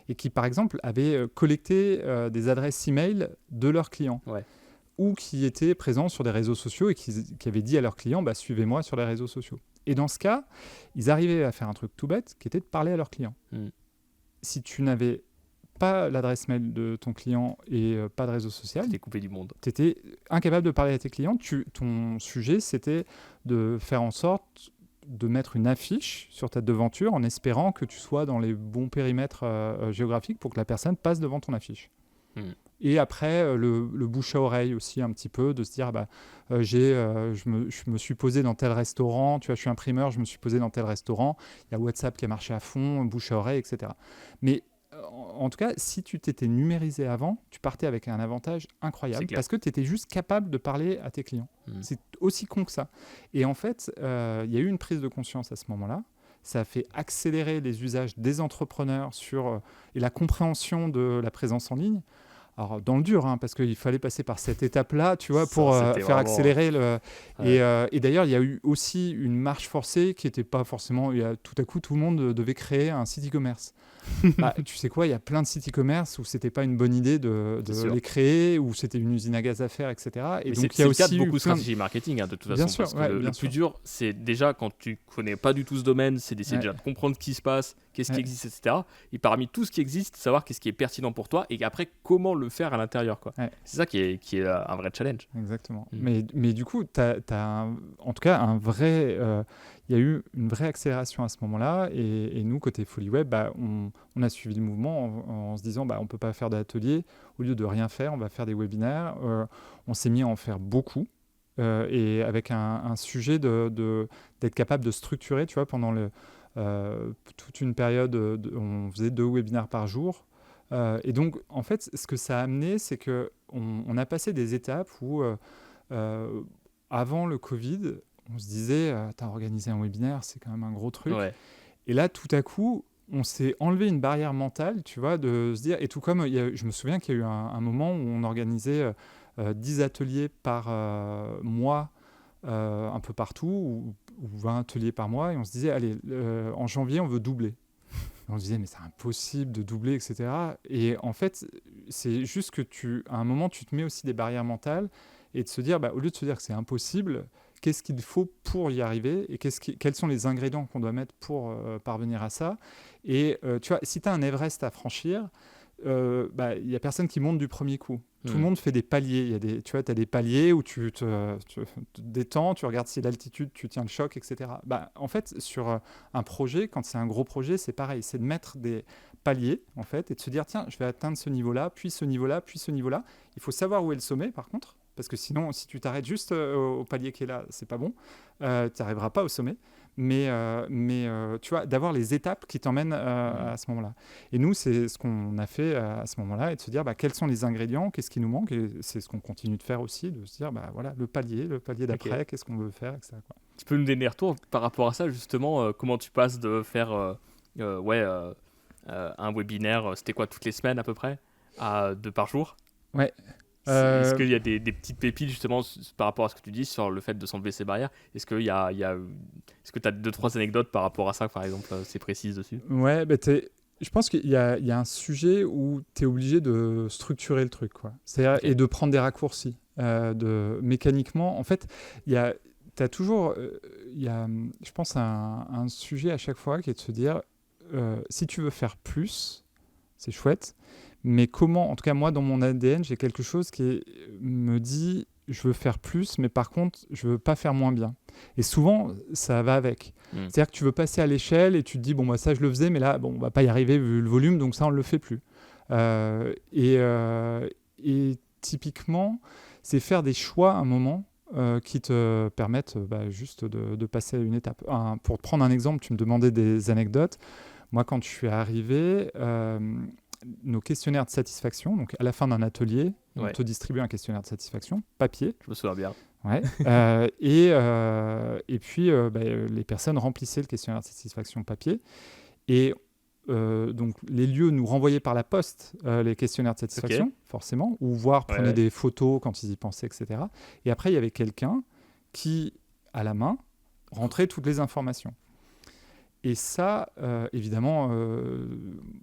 et qui, par exemple, avaient collecté des adresses e-mail de leurs clients. Ouais. Ou qui étaient présents sur des réseaux sociaux et qui avaient dit à leurs clients « suivez-moi sur les réseaux sociaux ». Et dans ce cas, ils arrivaient à faire un truc tout bête qui était de parler à leurs clients. Si tu n'avais pas l'adresse mail de ton client et pas de réseau social, tu étais coupé du monde. Tu étais incapable de parler à tes clients. Ton sujet, c'était de faire en sorte de mettre une affiche sur ta devanture en espérant que tu sois dans les bons périmètres géographiques pour que la personne passe devant ton affiche. Et après, le bouche à oreille aussi un petit peu, de se dire, je me suis posé dans tel restaurant, tu vois, je suis imprimeur, je me suis posé dans tel restaurant, il y a WhatsApp qui a marché à fond, bouche à oreille, etc. Mais en tout cas, si tu t'étais numérisé avant, tu partais avec un avantage C'est incroyable clair. parce que tu étais juste capable de parler à tes clients. C'est aussi con que ça. Et en fait, il y a eu une prise de conscience à ce moment-là. Ça a fait accélérer les usages des entrepreneurs et la compréhension de la présence en ligne. Alors, dans le dur, hein, parce qu'il fallait passer par cette étape-là, tu vois, Ça, pour c'était faire vraiment, accélérer le. ouais. Et d'ailleurs, il y a eu aussi une marche forcée qui n'était pas forcément. Tout à coup, tout le monde devait créer un site e-commerce. Tu sais quoi, il y a plein de sites e-commerce où c'était pas une bonne idée de C'est sûr. les créer, où c'était une usine à gaz à faire, etc. Et Mais donc, il y c'est a le cas de aussi eu beaucoup de plein de. stratégies marketing, hein, de toute Bien façon, sûr, parce que ouais, le bien plus sûr. dur, c'est déjà quand tu connais pas du tout ce domaine, c'est d'essayer Ouais. déjà de comprendre ce qui se passe, qu'est-ce qui Ouais. existe, etc. Et parmi tout ce qui existe, savoir qu'est-ce qui est pertinent pour toi et après comment le faire à l'intérieur, quoi. Ouais. C'est ça qui est un vrai challenge. Exactement. Mm. Mais du coup, tu as en tout cas un vrai. Il y a eu une vraie accélération à ce moment-là. Et nous, côté Folie Web, on a suivi le mouvement en se disant on ne peut pas faire d'atelier. Au lieu de rien faire, on va faire des webinaires. On s'est mis à en faire beaucoup. Et avec un sujet d'être capable de structurer, tu vois, pendant toute une période, on faisait 2 webinaires par jour. Et donc, en fait, ce que ça a amené, c'est qu'on a passé des étapes où, avant le Covid, on se disait, t'as organisé un webinaire, c'est quand même un gros truc. Ouais. Et là, tout à coup, on s'est enlevé une barrière mentale, tu vois, de se dire, et tout comme, je me souviens qu'il y a eu un moment où on organisait 10 ateliers par mois, un peu partout, ou 20 ateliers par mois, et on se disait, allez, en janvier, on veut doubler. On se disait, mais c'est impossible de doubler, etc. Et en fait, c'est juste que à un moment, tu te mets aussi des barrières mentales et de se dire, au lieu de se dire que c'est impossible, qu'est-ce qu'il faut pour y arriver et quels sont les ingrédients qu'on doit mettre pour parvenir à ça. Et tu vois, si tu as un Everest à franchir, il n'y a personne qui monte du premier coup. Tout le monde fait des paliers. Tu vois, tu as des paliers où tu te détends, tu regardes si l'altitude, tu tiens le choc, etc. En fait, sur un projet, quand c'est un gros projet, c'est pareil. C'est de mettre des paliers, en fait, et de se dire, tiens, je vais atteindre ce niveau-là, puis ce niveau-là, puis ce niveau-là. Il faut savoir où est le sommet, par contre, parce que sinon, si tu t'arrêtes juste au palier qui est là, c'est pas bon. Tu n'arriveras pas au sommet. Mais tu vois, d'avoir les étapes qui t'emmènent à ce moment-là. Et nous, c'est ce qu'on a fait à ce moment-là, et de se dire quels sont les ingrédients, qu'est-ce qui nous manque, et c'est ce qu'on continue de faire aussi, de se dire, voilà, le palier d'après, qu'est-ce qu'on veut faire, etc. quoi. Tu peux nous donner des retours par rapport à ça, justement, comment tu passes de faire un webinaire, c'était quoi, toutes les semaines à peu près, à 2 par jour? Ouais. Est-ce qu'il y a des petites pépites justement par rapport à ce que tu dis sur le fait de s'enlever ces barrières? Est-ce que tu as 2-3 anecdotes par rapport à ça, par exemple, c'est précis dessus? Ouais, je pense qu'il y a un sujet où tu es obligé de structurer le truc, quoi. C'est-à-dire, Ok. et de prendre des raccourcis. Mécaniquement, en fait, t'as toujours, je pense, un sujet à chaque fois qui est de se dire, si tu veux faire plus, c'est chouette, mais comment, en tout cas moi dans mon ADN, j'ai quelque chose qui me dit, je veux faire plus, mais par contre, je veux pas faire moins bien. Et souvent, ça va avec. C'est-à-dire que tu veux passer à l'échelle et tu te dis, ça je le faisais, mais là, on va pas y arriver vu le volume, donc ça on le fait plus. Et typiquement, c'est faire des choix à un moment qui te permettent juste de passer à une étape. Pour te prendre un exemple, tu me demandais des anecdotes. Moi, quand je suis arrivé, nos questionnaires de satisfaction, donc à la fin d'un atelier, on te distribue un questionnaire de satisfaction, papier. Je me souviens bien. Ouais. Et puis, les personnes remplissaient le questionnaire de satisfaction papier. Et donc, les lieux nous renvoyaient par la poste les questionnaires de satisfaction, forcément, ou voire prenaient des photos quand ils y pensaient, etc. Et après, il y avait quelqu'un qui, à la main, rentrait toutes les informations. Et ça, évidemment,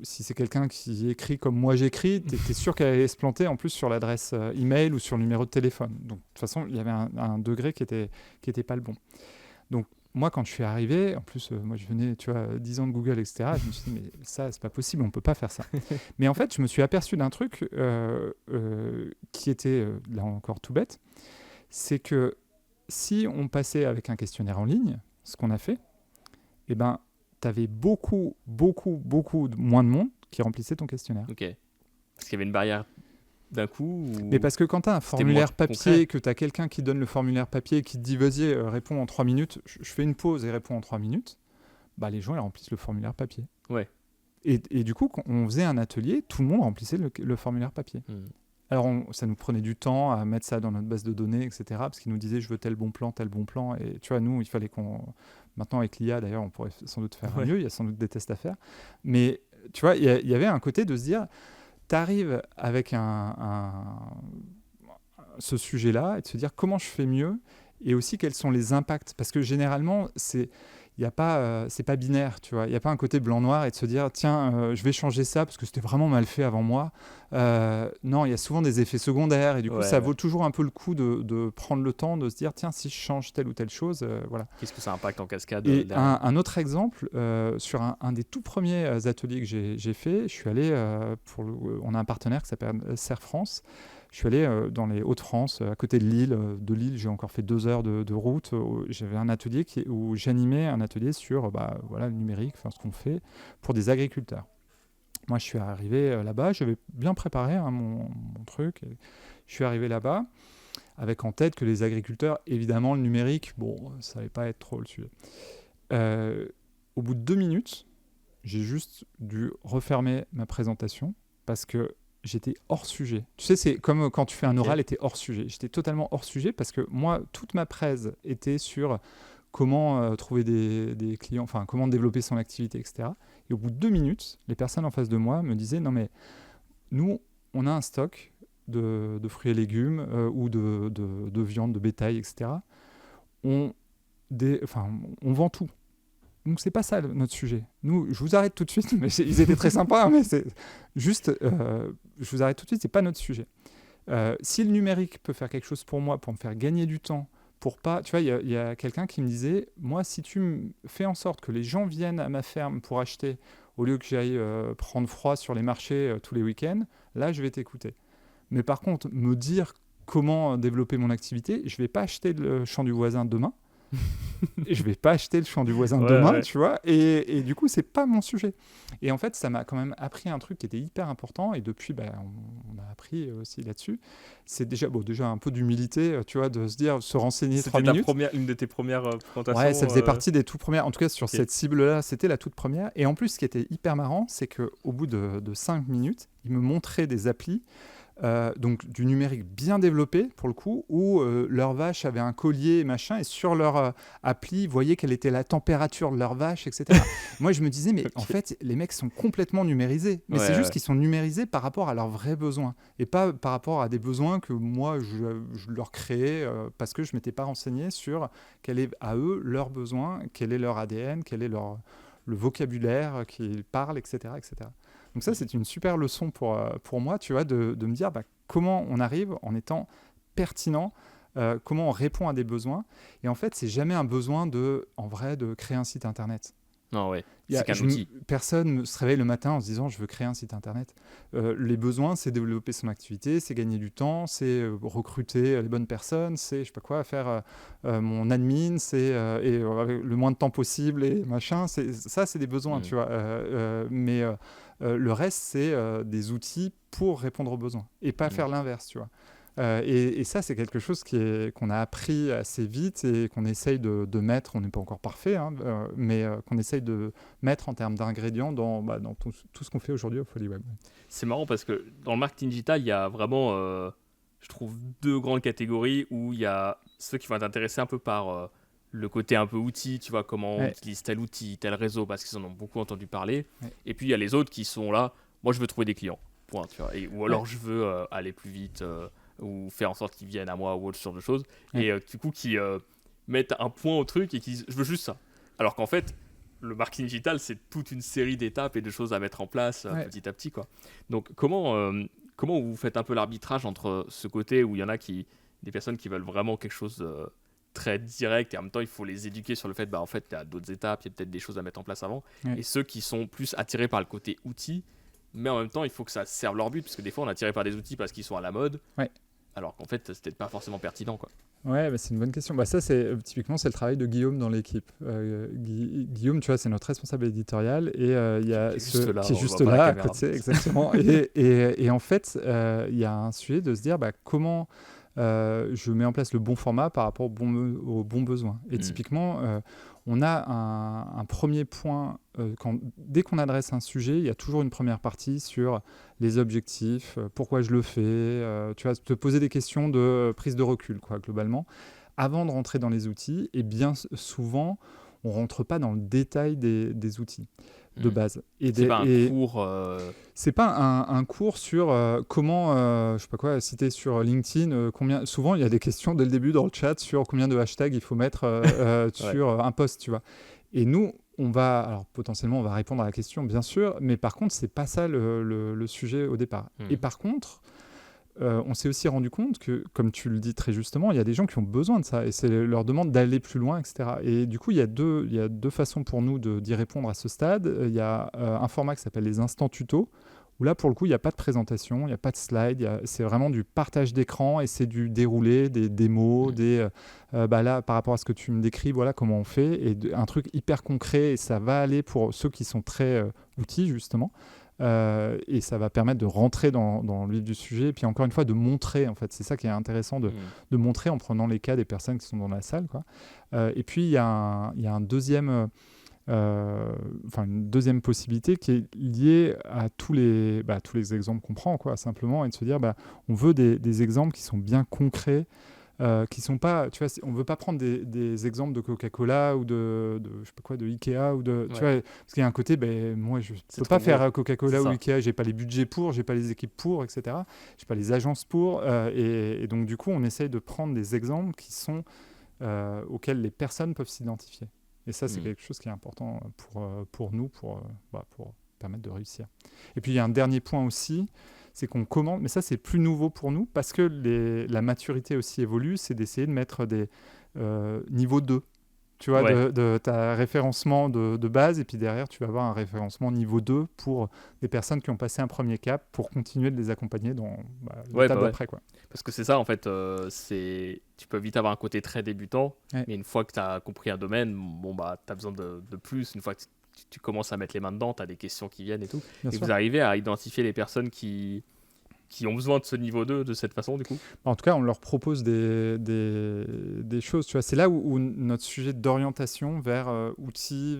si c'est quelqu'un qui écrit comme moi j'écris, t'es sûr qu'elle allait se planter en plus sur l'adresse email ou sur le numéro de téléphone. Donc, de toute façon, il y avait un degré qui était pas le bon. Donc, moi, quand je suis arrivé, en plus, moi, je venais, 10 ans de Google, etc. Je me suis dit, mais ça, c'est pas possible, on peut pas faire ça. Mais en fait, je me suis aperçu d'un truc qui était, là encore, tout bête. C'est que si on passait avec un questionnaire en ligne, ce qu'on a fait, tu avais beaucoup moins de monde qui remplissait ton questionnaire. Ok. Parce qu'il y avait une barrière d'un coup Mais parce que quand tu as un formulaire moins papier, concret. que tu as quelqu'un qui donne le formulaire papier et qui te dit vas-y, réponds en 3 minutes, je fais une pause et réponds en 3 minutes, bah les gens ils remplissent le formulaire papier. Ouais. Et du coup, quand on faisait un atelier, tout le monde remplissait le formulaire papier. Alors ça nous prenait du temps à mettre ça dans notre base de données, etc. Parce qu'ils nous disaient je veux tel bon plan. Et tu vois, nous, il fallait qu'on... Maintenant, avec l'IA, d'ailleurs, on pourrait sans doute faire mieux. Il y a sans doute des tests à faire. Mais tu vois, il y avait un côté de se dire, tu arrives avec ce sujet-là et de se dire comment je fais mieux et aussi quels sont les impacts. Parce que généralement, c'est pas binaire, tu vois. Il n'y a pas un côté blanc-noir et de se dire tiens, je vais changer ça parce que c'était vraiment mal fait avant moi. Non, il y a souvent des effets secondaires et du coup, ça vaut toujours un peu le coup de prendre le temps de se dire tiens, si je change telle ou telle chose, voilà. Qu'est-ce que ça impacte en cascade Et un autre exemple, sur un des tout premiers ateliers que j'ai fait, je suis allé, on a un partenaire qui s'appelle Serre France. Je suis allé dans les Hauts-de-France, à côté de Lille. De Lille, j'ai encore fait 2 heures de route. J'avais un atelier où j'animais un atelier sur le numérique, ce qu'on fait pour des agriculteurs. Moi, je suis arrivé là-bas, j'avais bien préparé mon truc. Et je suis arrivé là-bas avec en tête que les agriculteurs, évidemment, le numérique, ça n'allait pas être trop le sujet. Au bout de 2 minutes, j'ai juste dû refermer ma présentation parce que j'étais hors sujet. Tu sais, c'est comme quand tu fais un oral et t'es hors sujet. J'étais totalement hors sujet parce que moi, toute ma presse était sur comment trouver des clients, enfin, comment développer son activité, etc. Et au bout de 2 minutes, les personnes en face de moi me disaient, non mais, nous, on a un stock de fruits et légumes ou de viande, de bétail, etc. On vend tout. Donc c'est pas ça notre sujet. Nous, je vous arrête tout de suite, mais ils étaient très sympas, hein, mais c'est juste, je vous arrête tout de suite, c'est pas notre sujet. Si le numérique peut faire quelque chose pour moi, pour me faire gagner du temps, pour pas, tu vois, il y a quelqu'un qui me disait, moi, si tu fais en sorte que les gens viennent à ma ferme pour acheter, au lieu que j'aille prendre froid sur les marchés tous les week-ends, là, je vais t'écouter. Mais par contre, me dire comment développer mon activité, je vais pas acheter le champ du voisin demain. Je vais pas acheter le champ du voisin demain, tu vois, et du coup c'est pas mon sujet. Et en fait ça m'a quand même appris un truc qui était hyper important, et depuis on a appris aussi là-dessus. C'est déjà un peu d'humilité, tu vois, de se dire, se renseigner 3 minutes. C'était une de tes premières présentations. Ouais, ça faisait partie des toutes premières, en tout cas sur cette cible-là, c'était la toute première. Et en plus, ce qui était hyper marrant, c'est qu'au bout de 5 minutes, il me montrait des applis. Donc du numérique bien développé pour le coup, où leur vache avait un collier et machin, et sur leur appli, ils voyaient quelle était la température de leur vache, etc. Moi je me disais, mais en fait les mecs sont complètement numérisés, mais c'est juste qu'ils sont numérisés par rapport à leurs vrais besoins, et pas par rapport à des besoins que moi je leur créais parce que je m'étais pas renseigné sur quel est à eux leurs besoins, quel est leur ADN, quel est le vocabulaire qu'ils parlent, etc., etc. Donc ça, c'est une super leçon pour moi, tu vois, de me dire comment on arrive en étant pertinent, comment on répond à des besoins. Et en fait, c'est jamais un besoin en vrai, de créer un site internet. Non, ouais. C'est qu'un outil. Personne ne se réveille le matin en se disant je veux créer un site internet. Les besoins, c'est développer son activité, c'est gagner du temps, c'est recruter les bonnes personnes, c'est je sais pas quoi, faire mon admin, c'est le moins de temps possible et machin. C'est des besoins, tu vois. Mais le reste, c'est des outils pour répondre aux besoins et pas faire l'inverse, tu vois. Et ça, c'est quelque chose qu'on a appris assez vite et qu'on essaye de mettre, on n'est pas encore parfait, hein, mais qu'on essaye de mettre en termes d'ingrédients dans tout ce qu'on fait aujourd'hui au FoliWeb. C'est marrant parce que dans le marketing digital, il y a vraiment, je trouve, 2 grandes catégories où il y a ceux qui vont être intéressés un peu par le côté un peu outil, tu vois, comment on utilise tel outil, tel réseau, parce qu'ils en ont beaucoup entendu parler. Et puis il y a les autres qui sont là, moi je veux trouver des clients, point, tu vois, ou alors je veux aller plus vite, ou faire en sorte qu'ils viennent à moi, ou autre genre de choses, et du coup qui mettent un point au truc et qui disent je veux juste ça. Alors qu'en fait, le marketing digital, c'est toute une série d'étapes et de choses à mettre en place petit à petit, quoi. Donc comment vous faites un peu l'arbitrage entre ce côté où il y en a des personnes qui veulent vraiment quelque chose très direct, et en même temps il faut les éduquer sur le fait en fait il y a d'autres étapes, il y a peut-être des choses à mettre en place avant, et ceux qui sont plus attirés par le côté outil, mais en même temps il faut que ça serve leur but, parce que des fois on est attiré par des outils parce qu'ils sont à la mode, alors qu'en fait c'est peut-être pas forcément pertinent, quoi. Ouais, bah, c'est une bonne question. Bah, ça, typiquement, c'est le travail de Guillaume dans l'équipe. Guillaume, tu vois, c'est notre responsable éditorial et il y a qui est on le juste voit pas à là, la à caméra. côté, exactement. Et en fait, il y a un sujet de se dire comment je mets en place le bon format par rapport aux bons besoins. Et typiquement, on a un premier point, dès qu'on adresse un sujet, il y a toujours une première partie sur les objectifs, pourquoi je le fais, tu vois, te poser des questions de prise de recul, quoi, globalement, avant de rentrer dans les outils. Et bien souvent, on ne rentre pas dans le détail des outils de base. C'est pas un cours. C'est pas un cours sur comment, je sais pas quoi, citer sur LinkedIn, souvent il y a des questions dès le début dans le chat sur combien de hashtags il faut mettre sur un post, tu vois. Et nous, alors potentiellement, on va répondre à la question, bien sûr, mais par contre, c'est pas ça le sujet au départ. Et par contre, on s'est aussi rendu compte que, comme tu le dis très justement, il y a des gens qui ont besoin de ça et c'est leur demande d'aller plus loin, etc. Et du coup, il y a deux façons pour nous d'y répondre à ce stade. Il y a un format qui s'appelle les instants tuto, où là, pour le coup, il n'y a pas de présentation, il n'y a pas de slide, c'est vraiment du partage d'écran et c'est du déroulé, des démos, là, par rapport à ce que tu me décris, voilà comment on fait, et un truc hyper concret, et ça va aller pour ceux qui sont très outils, justement. Et ça va permettre de rentrer dans le vif du sujet et puis encore une fois de montrer, en fait c'est ça qui est intéressant de montrer en prenant les cas des personnes qui sont dans la salle, quoi. Et puis il y a un deuxième une deuxième possibilité qui est liée à tous les exemples qu'on prend, quoi, simplement, et de se dire on veut des exemples qui sont bien concrets, qui sont pas, tu vois, on veut pas prendre des exemples de Coca-Cola ou de je sais pas quoi, de Ikea ou de, tu vois, parce qu'il y a un côté, moi je peux pas faire Coca-Cola ou Ikea, j'ai pas les budgets pour, j'ai pas les équipes pour, etc. J'ai pas les agences pour, et donc du coup on essaye de prendre des exemples qui sont auxquels les personnes peuvent s'identifier. Et ça c'est quelque chose qui est important pour nous, pour permettre de réussir. Et puis il y a un dernier point aussi, c'est qu'on commande, mais ça c'est plus nouveau pour nous parce que la maturité aussi évolue, c'est d'essayer de mettre des niveaux 2, tu vois, de ta référencement de base, et puis derrière tu vas avoir un référencement niveau 2 pour des personnes qui ont passé un premier cap pour continuer de les accompagner dans l'étape d'après, quoi. Parce que c'est ça en fait, tu peux vite avoir un côté très débutant, mais une fois que tu as compris un domaine, tu as besoin de plus, une fois que tu commences à mettre les mains dedans, tu as des questions qui viennent et tout. Bien sûr. Vous arrivez à identifier les personnes qui ont besoin de ce niveau 2 de cette façon, du coup? En tout cas, on leur propose des choses. Tu vois, c'est là où notre sujet d'orientation vers outils,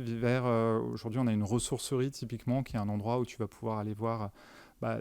aujourd'hui, on a une ressourcerie typiquement, qui est un endroit où tu vas pouvoir aller voir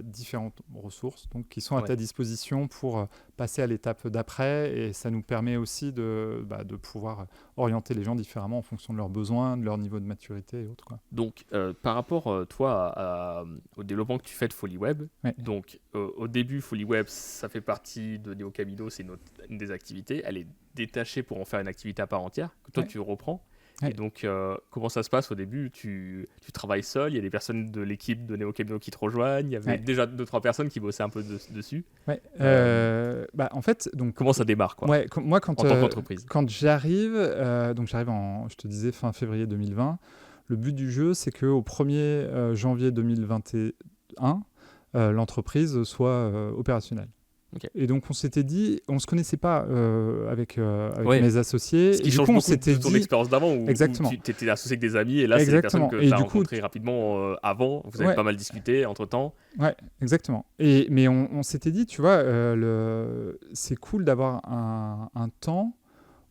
différentes ressources donc, qui sont à ta disposition pour passer à l'étape d'après, et ça nous permet aussi de pouvoir orienter les gens différemment en fonction de leurs besoins, de leur niveau de maturité et autres, quoi. Donc par rapport toi au développement que tu fais de FollyWeb, donc au début FollyWeb ça fait partie de NeoCamino, c'est une des activités, elle est détachée pour en faire une activité à part entière que toi tu reprends. Et donc, comment ça se passe au début? Tu travailles seul, il y a des personnes de l'équipe de NeoCamino qui te rejoignent, il y avait déjà 2-3 personnes qui bossaient un peu dessus. En fait, donc, comment ça démarre, quoi, moi, en tant qu'entreprise? Quand j'arrive, je te disais fin février 2020, le but du jeu, c'est qu'au 1er janvier 2021, l'entreprise soit opérationnelle. Okay. Et donc on s'était dit, on se connaissait pas avec mes associés. Ce qui change beaucoup de ton expérience d'avant, où tu étais associé avec des amis, et là c'est des personnes que tu as rencontrées rapidement avant, vous avez pas mal discuté entre-temps. Ouais, exactement. Mais on s'était dit, tu vois, c'est cool d'avoir un temps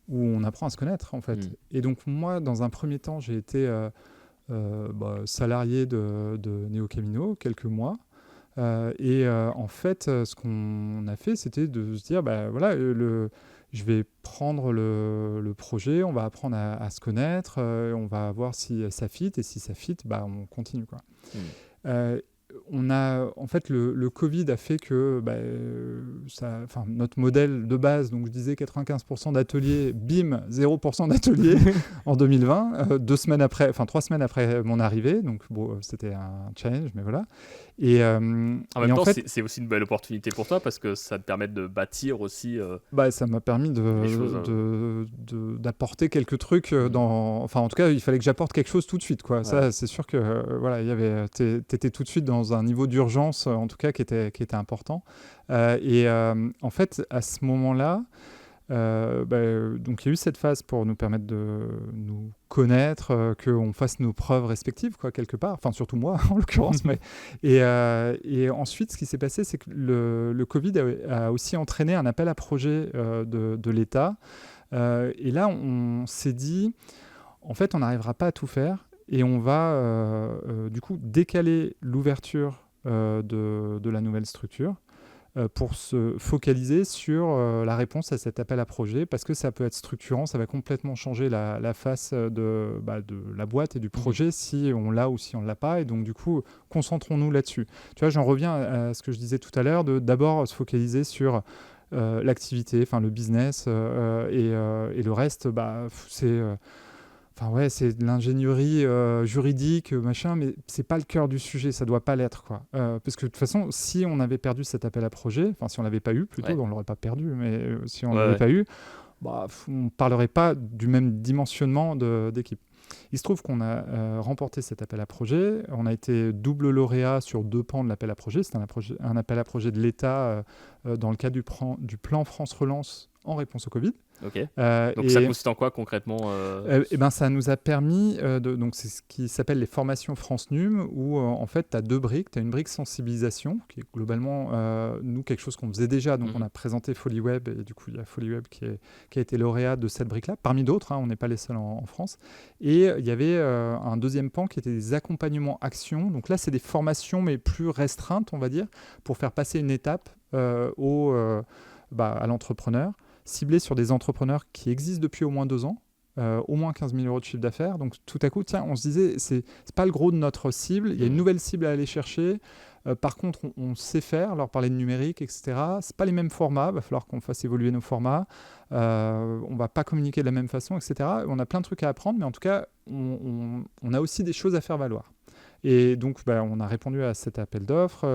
où on apprend à se connaître, en fait. Et donc moi, dans un premier temps, j'ai été salarié de NeoCamino quelques mois. En fait, ce qu'on a fait, c'était de se dire, je vais prendre le projet, on va apprendre à se connaître, on va voir si ça fit, et si ça fit, on continue, quoi. En fait, le Covid a fait que notre modèle de base, donc je disais 95% d'ateliers, bim, 0% d'ateliers en 2020, 3 semaines après mon arrivée, donc c'était un challenge, mais voilà. En même temps, c'est aussi une belle opportunité pour toi, parce que ça te permet de bâtir aussi. Ça m'a permis d'apporter quelques trucs en tout cas, il fallait que j'apporte quelque chose tout de suite, quoi. Ouais. Ça, c'est sûr que t'étais tout de suite dans un niveau d'urgence, en tout cas, qui était important. En fait, à ce moment-là, Donc il y a eu cette phase pour nous permettre de nous connaître, qu'on fasse nos preuves respectives, quoi, quelque part. Enfin, surtout moi, en l'occurrence. Et ensuite, ce qui s'est passé, c'est que le Covid a aussi entraîné un appel à projet de l'État. Et là, on s'est dit, en fait, on n'arrivera pas à tout faire. Et on va, du coup, décaler l'ouverture de la nouvelle structure pour se focaliser sur la réponse à cet appel à projet, parce que ça peut être structurant, ça va complètement changer la face de la boîte et du projet si on l'a ou si on ne l'a pas. Et donc, du coup, concentrons-nous là-dessus. Tu vois, j'en reviens à ce que je disais tout à l'heure, de d'abord se focaliser sur l'activité, enfin le business, et le reste, c'est... Enfin ouais, c'est de l'ingénierie juridique, machin, mais c'est pas le cœur du sujet, ça doit pas l'être, quoi. Parce que de toute façon, si on avait perdu cet appel à projet, enfin si on l'avait pas eu plutôt, on l'aurait pas perdu, mais si on l'avait pas eu, on parlerait pas du même dimensionnement d'équipe. Il se trouve qu'on a remporté cet appel à projet, on a été double lauréat sur 2 pans de l'appel à projet, c'est un appel à projet de l'État dans le cadre du plan France Relance en réponse au Covid. Ok. Donc ça consiste en quoi concrètement Ça nous a permis, donc c'est ce qui s'appelle les formations France Num, où en fait tu as 2 briques. Tu as une brique sensibilisation, qui est globalement, nous, quelque chose qu'on faisait déjà. Donc on a présenté FoliWeb, et du coup il y a FoliWeb qui a été lauréat de cette brique-là, parmi d'autres, hein, on n'est pas les seuls en France. Et il y avait un deuxième pan qui était des accompagnements actions. Donc là c'est des formations, mais plus restreintes, on va dire, pour faire passer une étape à l'entrepreneur, ciblé sur des entrepreneurs qui existent depuis au moins 2 ans, au moins 15 000 euros de chiffre d'affaires. Donc tout à coup, tiens, on se disait, c'est pas le gros de notre cible, il y a une nouvelle cible à aller chercher. Par contre, on sait faire, leur parler de numérique, etc. C'est pas les mêmes formats, il va falloir qu'on fasse évoluer nos formats. On va pas communiquer de la même façon, etc. On a plein de trucs à apprendre, mais en tout cas, on a aussi des choses à faire valoir. Et donc, on a répondu à cet appel d'offres.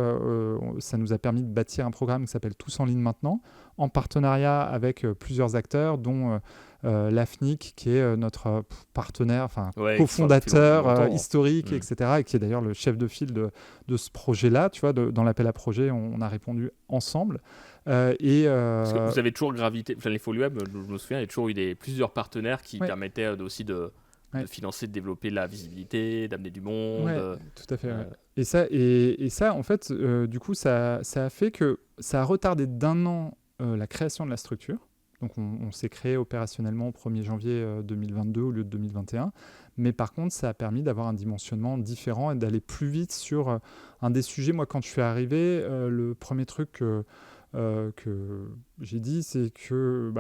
Ça nous a permis de bâtir un programme qui s'appelle Tous en ligne maintenant, en partenariat avec plusieurs acteurs, dont l'AFNIC, qui est notre partenaire, cofondateur historique, etc., et qui est d'ailleurs le chef de file de ce projet-là. Tu vois, dans l'appel à projet, on a répondu ensemble. Parce que vous avez toujours gravité, les FoliWeb, je me souviens, il y a toujours eu plusieurs partenaires qui permettaient aussi de financer, de développer la visibilité, d'amener du monde. Tout à fait. Et ça, en fait, du coup, ça a fait que ça a retardé d'1 an la création de la structure. Donc, on s'est créé opérationnellement au 1er janvier 2022 au lieu de 2021. Mais par contre, ça a permis d'avoir un dimensionnement différent et d'aller plus vite sur un des sujets. Moi, quand je suis arrivé, le premier truc que j'ai dit, c'est que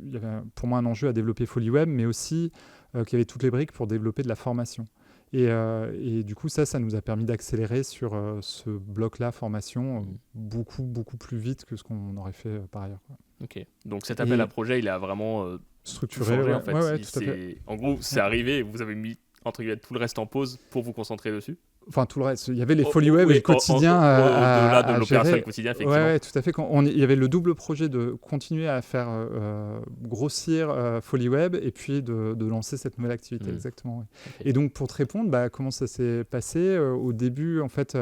il y avait pour moi un enjeu à développer FoliWeb, mais aussi qu'il y avait toutes les briques pour développer de la formation. Et du coup, ça nous a permis d'accélérer sur ce bloc-là, formation, beaucoup, beaucoup plus vite que ce qu'on aurait fait par ailleurs, quoi. Ok, donc cet appel à projet, il a vraiment structuré, changé, en fait. Tout à fait. En gros, c'est arrivé et vous avez mis entre guillemets tout le reste en pause pour vous concentrer dessus. Enfin, tout le reste. Il y avait les FoliWeb et le quotidien au-delà de l'opérationnel quotidien, effectivement. Oui, tout à fait. Il y avait le double projet de continuer à faire grossir FoliWeb et puis de lancer cette nouvelle activité, exactement. Okay. Et donc, pour te répondre, comment ça s'est passé au début, en fait,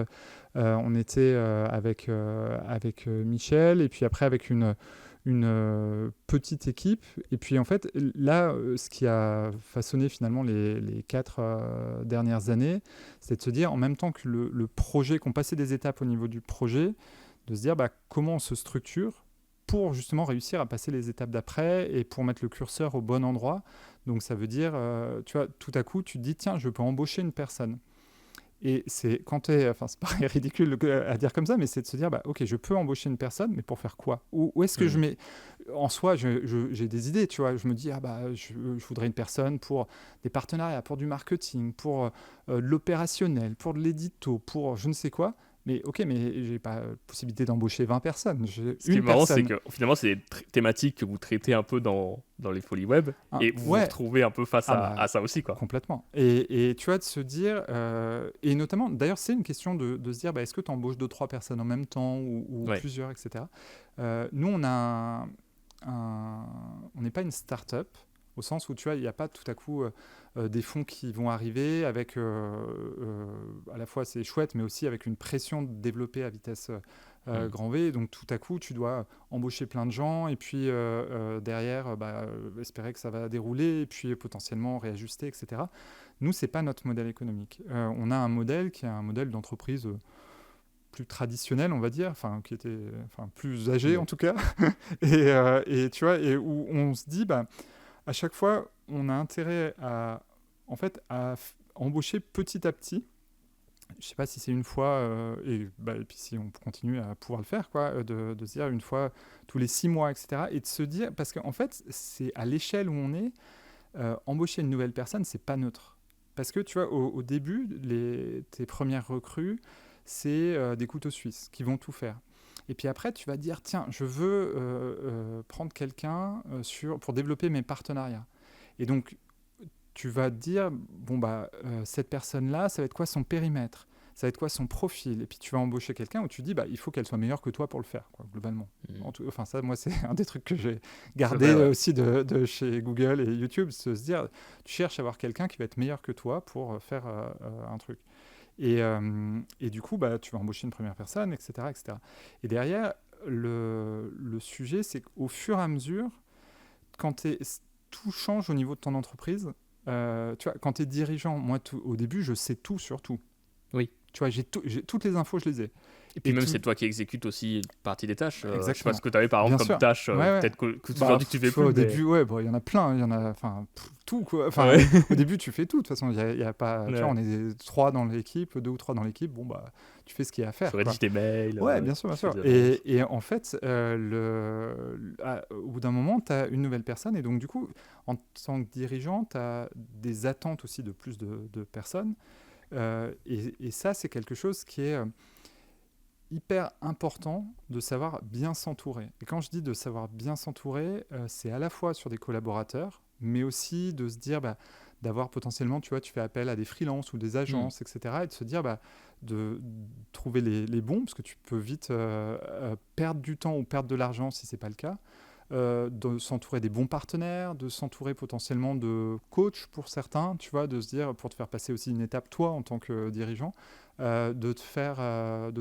on était avec Michel et puis après avec une petite équipe. Et puis en fait, là, ce qui a façonné finalement les 4 dernières années, c'est de se dire, en même temps que le projet, qu'on passait des étapes au niveau du projet, de se dire comment on se structure pour justement réussir à passer les étapes d'après et pour mettre le curseur au bon endroit. Donc ça veut dire, tu vois, tout à coup, tu te dis, tiens, je peux embaucher une personne. Et c'est quand c'est pas ridicule à dire comme ça, mais c'est de se dire, ok, je peux embaucher une personne, mais pour faire quoi ? Où est-ce que je mets ? En soi, j'ai des idées, tu vois. Je me dis, je voudrais une personne pour des partenariats, pour du marketing, pour l'opérationnel, pour de l'édito, pour je ne sais quoi. Mais ok, mais j'ai pas la possibilité d'embaucher 20 personnes. Ce qui est marrant, c'est que finalement, c'est des thématiques que vous traitez un peu dans les FoliWeb et vous vous retrouvez un peu face à ça aussi, quoi. Complètement. Et tu vois, de se dire, et notamment, d'ailleurs, c'est une question de se dire, est-ce que tu embauches 2-3 personnes en même temps ou plusieurs, etc. Nous, on n'est pas une start-up, au sens où, tu vois, il n'y a pas tout à coup des fonds qui vont arriver avec, à la fois c'est chouette, mais aussi avec une pression de développer à vitesse grand V. Donc tout à coup, tu dois embaucher plein de gens et puis derrière, espérer que ça va dérouler et puis potentiellement réajuster, etc. Nous, c'est pas notre modèle économique. On a un modèle qui est un modèle d'entreprise plus traditionnel, on va dire, qui était plus âgé en tout cas, et tu vois, et où on se dit, à chaque fois, on a intérêt à, en fait, embaucher petit à petit. Je sais pas si c'est une fois, et puis si on continue à pouvoir le faire, quoi, de se dire une fois tous les 6 mois, etc. Et de se dire, parce qu'en fait, c'est à l'échelle où on est, embaucher une nouvelle personne, c'est pas neutre. Parce que tu vois, au début, tes premières recrues, c'est des couteaux suisses qui vont tout faire. Et puis après, tu vas dire, tiens, je veux prendre quelqu'un pour développer mes partenariats. Et donc, tu vas te dire, cette personne-là, ça va être quoi son périmètre ? Ça va être quoi son profil ? Et puis tu vas embaucher quelqu'un où tu dis, il faut qu'elle soit meilleure que toi pour le faire, quoi, globalement. Ça, moi, c'est un des trucs que j'ai gardé aussi de chez Google et YouTube, se dire, tu cherches à avoir quelqu'un qui va être meilleur que toi pour faire un truc. Et du coup, tu vas embaucher une première personne, etc. etc. Et derrière, le sujet, c'est qu'au fur et à mesure, quand tout change au niveau de ton entreprise, tu vois, quand tu es dirigeant, moi, au début, je sais tout sur tout. Oui. Tu vois, j'ai toutes les infos, je les ai. Et même c'est toi qui exécutes aussi une partie des tâches. Exactement. Je sais pas ce que tu avais par exemple comme tâche, peut-être que aujourd'hui tu fais plus. Au début, il y en a plein, il y en a, tout quoi. Au début, tu fais tout. De toute façon, il y a pas. Tu vois, on est 3 dans l'équipe, 2 ou 3 dans l'équipe. Tu fais ce qu'il y a à faire. Tu rédiges tes mails. Ouais, bien sûr. Et en fait, au bout d'un moment, tu as une nouvelle personne. Et donc, du coup, en tant que dirigeant, tu as des attentes aussi de plus de personnes. Et ça, c'est quelque chose qui est hyper important de savoir bien s'entourer. Et quand je dis de savoir bien s'entourer, c'est à la fois sur des collaborateurs, mais aussi de se dire d'avoir potentiellement, tu vois, tu fais appel à des freelances ou des agences, etc. Et de se dire de trouver les bons, parce que tu peux vite perdre du temps ou perdre de l'argent si ce n'est pas le cas. De s'entourer des bons partenaires, de s'entourer potentiellement de coachs pour certains, tu vois, de se dire, pour te faire passer aussi une étape, toi, en tant que dirigeant, de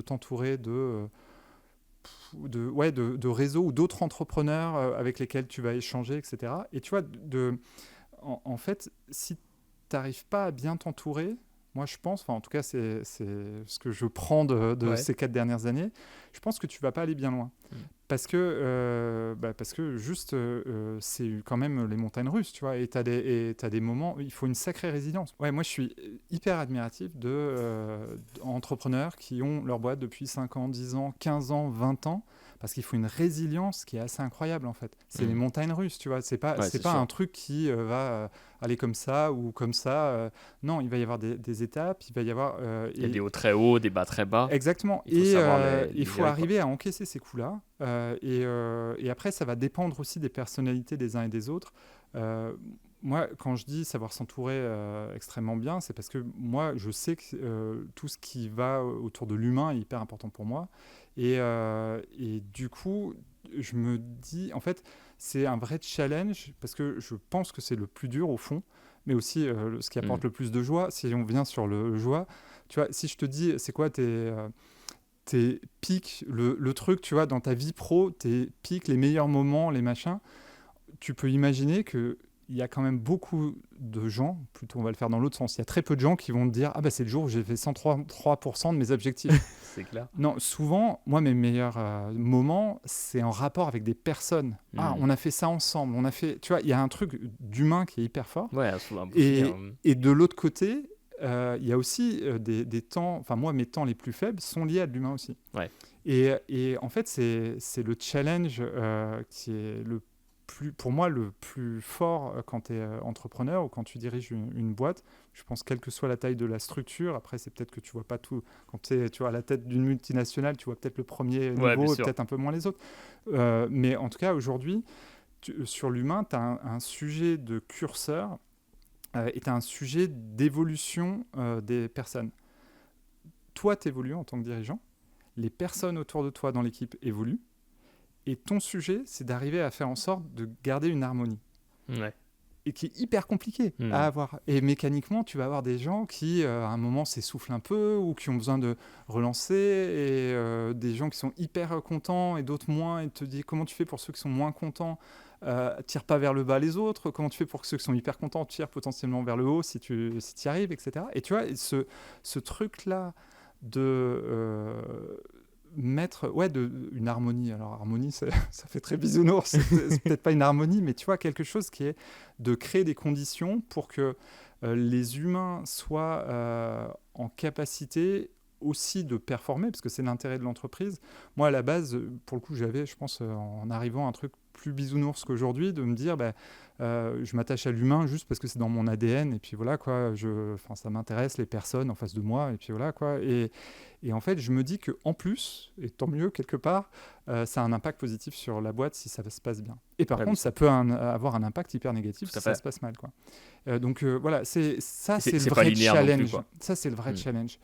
t'entourer de réseaux ou d'autres entrepreneurs avec lesquels tu vas échanger, etc. Et tu vois, en fait, si tu n'arrives pas à bien t'entourer, moi je pense, en tout cas c'est ce que je prends de ces 4 dernières années, je pense que tu ne vas pas aller bien loin. Parce que juste, c'est quand même les montagnes russes, tu vois, et tu as des moments où il faut une sacrée résilience. Ouais, moi, je suis hyper admiratif d'entrepreneurs qui ont leur boîte depuis 5 ans, 10 ans, 15 ans, 20 ans, parce qu'il faut une résilience qui est assez incroyable, en fait. C'est les montagnes russes, tu vois, c'est pas un truc qui va aller comme ça ou comme ça. Non, il va y avoir des étapes, il va y avoir... il y a des hauts très hauts, des bas très bas. Exactement, il faut arriver à encaisser ces coups-là. Et après, ça va dépendre aussi des personnalités des uns et des autres. Moi, quand je dis savoir s'entourer extrêmement bien, c'est parce que moi, je sais que tout ce qui va autour de l'humain est hyper important pour moi. Et du coup, je me dis, en fait, c'est un vrai challenge parce que je pense que c'est le plus dur au fond, mais aussi ce qui apporte le plus de joie. Si on vient sur le joie, tu vois, si je te dis, c'est quoi tes pics, le truc, tu vois, dans ta vie pro, tes pics, les meilleurs moments, les machins, tu peux imaginer qu'il y a quand même beaucoup de gens, plutôt on va le faire dans l'autre sens, il y a très peu de gens qui vont te dire « Ah c'est le jour où j'ai fait 103% de mes objectifs. » C'est clair. Non, souvent, moi, mes meilleurs moments, c'est en rapport avec des personnes. Ah, on a fait ça ensemble, on a fait... Tu vois, il y a un truc d'humain qui est hyper fort. Ouais, souvent. Et de l'autre côté... il y a aussi des temps, moi mes temps les plus faibles sont liés à de l'humain aussi. Ouais. Et en fait c'est le challenge qui est pour moi le plus fort quand tu es entrepreneur ou quand tu diriges une boîte. Je pense quelle que soit la taille de la structure, après c'est peut-être que tu vois pas tout, quand tu es à la tête d'une multinationale, tu vois peut-être le premier niveau et peut-être un peu moins les autres. Mais en tout cas aujourd'hui, sur l'humain, tu as un sujet de curseur est un sujet d'évolution des personnes. Toi, tu évolues en tant que dirigeant, les personnes autour de toi dans l'équipe évoluent, et ton sujet, c'est d'arriver à faire en sorte de garder une harmonie. Ouais. et qui est hyper compliqué à avoir. Et mécaniquement, tu vas avoir des gens qui, à un moment, s'essoufflent un peu ou qui ont besoin de relancer, et des gens qui sont hyper contents et d'autres moins, et te dis comment tu fais pour ceux qui sont moins contents, tire pas vers le bas les autres, comment tu fais pour que ceux qui sont hyper contents tirent potentiellement vers le haut si tu y arrives, etc. Et tu vois, ce truc-là de mettre une harmonie. Alors harmonie, ça fait très bisounours, c'est peut-être pas une harmonie, mais tu vois, quelque chose qui est de créer des conditions pour que les humains soient en capacité aussi de performer, parce que c'est l'intérêt de l'entreprise. Moi, à la base, pour le coup, j'avais, je pense, en arrivant, un truc plus bisounours qu'aujourd'hui, de me dire, je m'attache à l'humain juste parce que c'est dans mon ADN, et puis voilà, quoi, ça m'intéresse, les personnes en face de moi, et puis voilà, quoi. Et en fait, je me dis qu'en plus, et tant mieux quelque part, ça a un impact positif sur la boîte si ça se passe bien. Et par contre, ça peut avoir un impact hyper négatif si ça se passe mal, quoi. Donc voilà, c'est le vrai challenge. Ça, c'est le vrai challenge.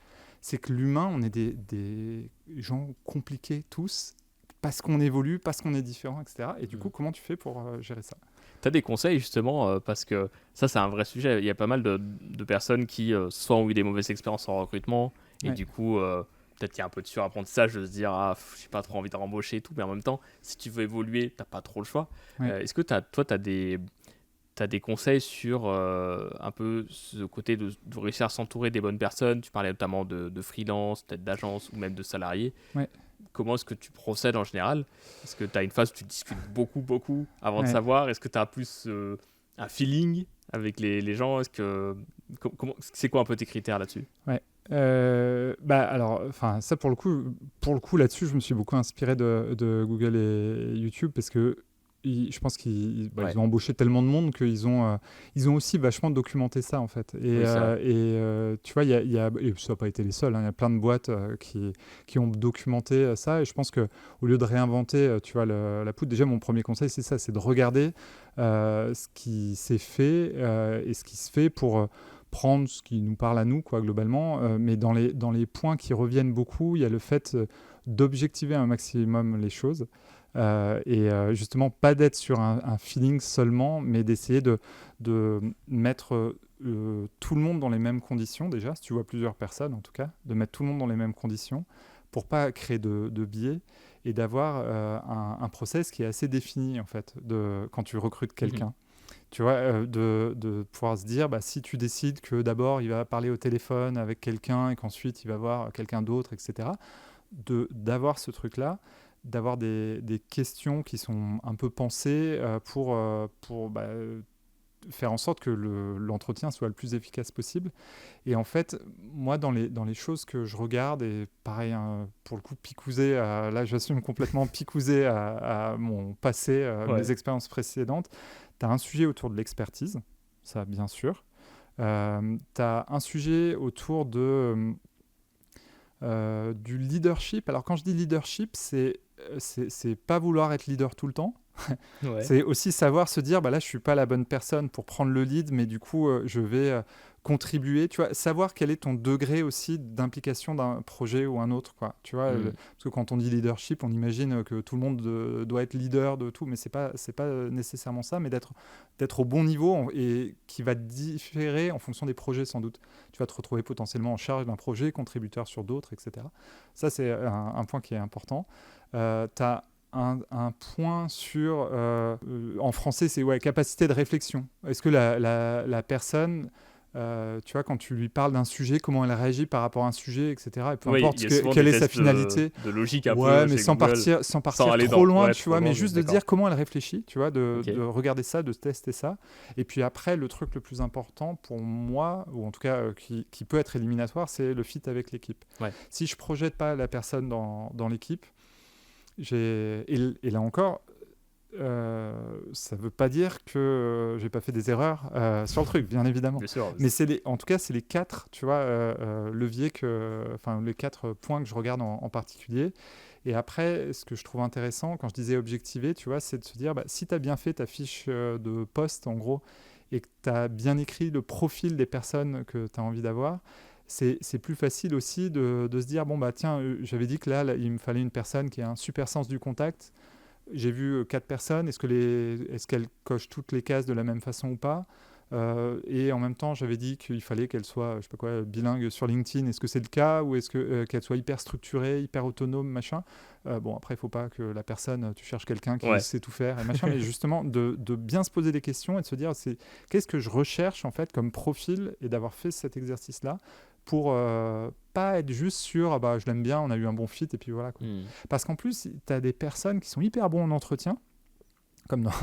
C'est que l'humain, on est des gens compliqués tous, parce qu'on évolue, parce qu'on est différent, etc. Et du coup, comment tu fais pour gérer ça ? Tu as des conseils justement, parce que ça c'est un vrai sujet. Il y a pas mal de personnes qui soit ont eu des mauvaises expériences en recrutement, et du coup peut-être qu'il y a un peu de surapprentissage de se dire j'ai pas trop envie de rembaucher et tout, mais en même temps si tu veux évoluer t'as pas trop le choix. Est-ce que toi t'as des conseils sur un peu ce côté de réussir à s'entourer des bonnes personnes? Tu parlais notamment de freelance, peut-être d'agence ou même de salariés. Comment est-ce que tu procèdes en général? Est-ce que tu as une phase où tu discutes beaucoup avant de savoir? Est-ce que tu as plus un feeling avec les gens? C'est quoi un peu tes critères là-dessus? Alors, ça pour le coup là-dessus, je me suis beaucoup inspiré de Google et YouTube, parce que je pense qu'ils ont embauché tellement de monde qu'ils ont aussi vachement documenté ça, en fait. Et tu vois, et ça n'a pas été les seuls, hein, il y a plein de boîtes qui ont documenté ça. Et je pense qu'au lieu de réinventer tu vois, la poudre, déjà mon premier conseil, c'est ça, c'est de regarder ce qui s'est fait et ce qui se fait pour prendre ce qui nous parle à nous, quoi, globalement. Mais dans les points qui reviennent beaucoup, il y a le fait d'objectiver un maximum les choses. Et justement pas d'être sur un feeling seulement, mais d'essayer de mettre tout le monde dans les mêmes conditions, déjà, si tu vois plusieurs personnes en tout cas, de mettre tout le monde dans les mêmes conditions pour pas créer de biais, et d'avoir un process qui est assez défini, en fait, quand tu recrutes quelqu'un. Tu vois, de pouvoir se dire, si tu décides que d'abord il va parler au téléphone avec quelqu'un et qu'ensuite il va voir quelqu'un d'autre, etc., d'avoir ce truc-là, d'avoir des questions qui sont un peu pensées pour faire en sorte que l'entretien soit le plus efficace possible. Et en fait, moi, dans les choses que je regarde, et pareil, hein, pour le coup, là, j'assume complètement picousé à mon passé, mes expériences précédentes, tu as un sujet autour de l'expertise, ça, bien sûr. Tu as un sujet autour du leadership. Alors, quand je dis leadership, c'est pas vouloir être leader tout le temps. C'est aussi savoir se dire, là, je suis pas la bonne personne pour prendre le lead, mais du coup, je vais contribuer. Tu vois, savoir quel est ton degré aussi d'implication d'un projet ou un autre, quoi. Tu vois, parce que quand on dit leadership, on imagine que tout le monde doit être leader de tout, mais c'est pas nécessairement ça, mais d'être au bon niveau, et qui va différer en fonction des projets, sans doute. Tu vas te retrouver potentiellement en charge d'un projet, contributeur sur d'autres, etc. Ça, c'est un point qui est important. Tu as un point sur, en français, c'est capacité de réflexion. Est-ce que la personne, tu vois, quand tu lui parles d'un sujet, comment elle réagit par rapport à un sujet, etc. Et peu importe quelle est sa finalité. De logique un peu. Mais sans partir trop loin, tu vois, mais juste de dire comment elle réfléchit, tu vois, de regarder ça, de tester ça. Et puis après, le truc le plus important pour moi, ou en tout cas qui peut être éliminatoire, c'est le fit avec l'équipe. Si je projette pas la personne dans l'équipe, et là encore, ça ne veut pas dire que j'ai pas fait des erreurs sur le truc, bien évidemment. Bien sûr. Mais en tout cas, c'est les 4, tu vois, leviers les 4 points que je regarde en particulier. Et après, ce que je trouve intéressant, quand je disais objectiver, tu vois, c'est de se dire, si tu as bien fait ta fiche de poste, en gros, et que tu as bien écrit le profil des personnes que tu as envie d'avoir, c'est plus facile aussi de se dire, tiens, j'avais dit que là, il me fallait une personne qui a un super sens du contact. j'ai vu 4 personnes, est-ce qu'elles cochent toutes les cases de la même façon ou pas? Et en même temps, j'avais dit qu'il fallait qu'elle soit, je sais pas quoi, bilingue sur LinkedIn. Est-ce que c'est le cas ou est-ce que qu'elle soit hyper structurée, hyper autonome, machin. Bon, après, il faut pas que la personne, tu cherches quelqu'un qui sait tout faire et machin, mais justement de bien se poser des questions et de se dire, qu'est-ce que je recherche en fait comme profil et d'avoir fait cet exercice-là pour pas être juste sur, je l'aime bien, on a eu un bon fit et puis voilà, quoi. Parce qu'en plus, tu as des personnes qui sont hyper bons en entretien.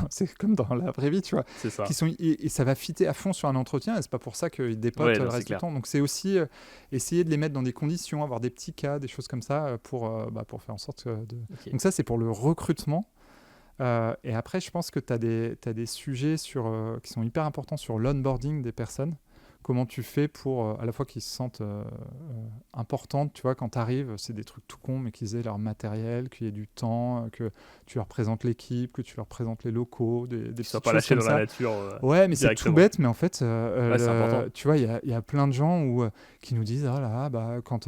C'est comme dans la vraie vie, tu vois. C'est ça. Et ça va fitter à fond sur un entretien, et c'est pas pour ça qu'ils dépotent le reste du temps. Donc c'est aussi essayer de les mettre dans des conditions, avoir des petits cas, des choses comme ça, pour faire en sorte de... Okay. Donc ça, c'est pour le recrutement. Et après, je pense que tu as des sujets qui sont hyper importants sur l'onboarding des personnes. Comment tu fais pour à la fois qu'ils se sentent importantes, tu vois, quand tu arrives, c'est des trucs tout cons, mais qu'ils aient leur matériel, qu'il y ait du temps, que tu leur présentes l'équipe, que tu leur présentes les locaux, des petites choses pas lâchés dans ça. la nature. Ouais, mais c'est tout bête, mais en fait, c'est important. Tu vois, il y a plein de gens qui nous disent, quand...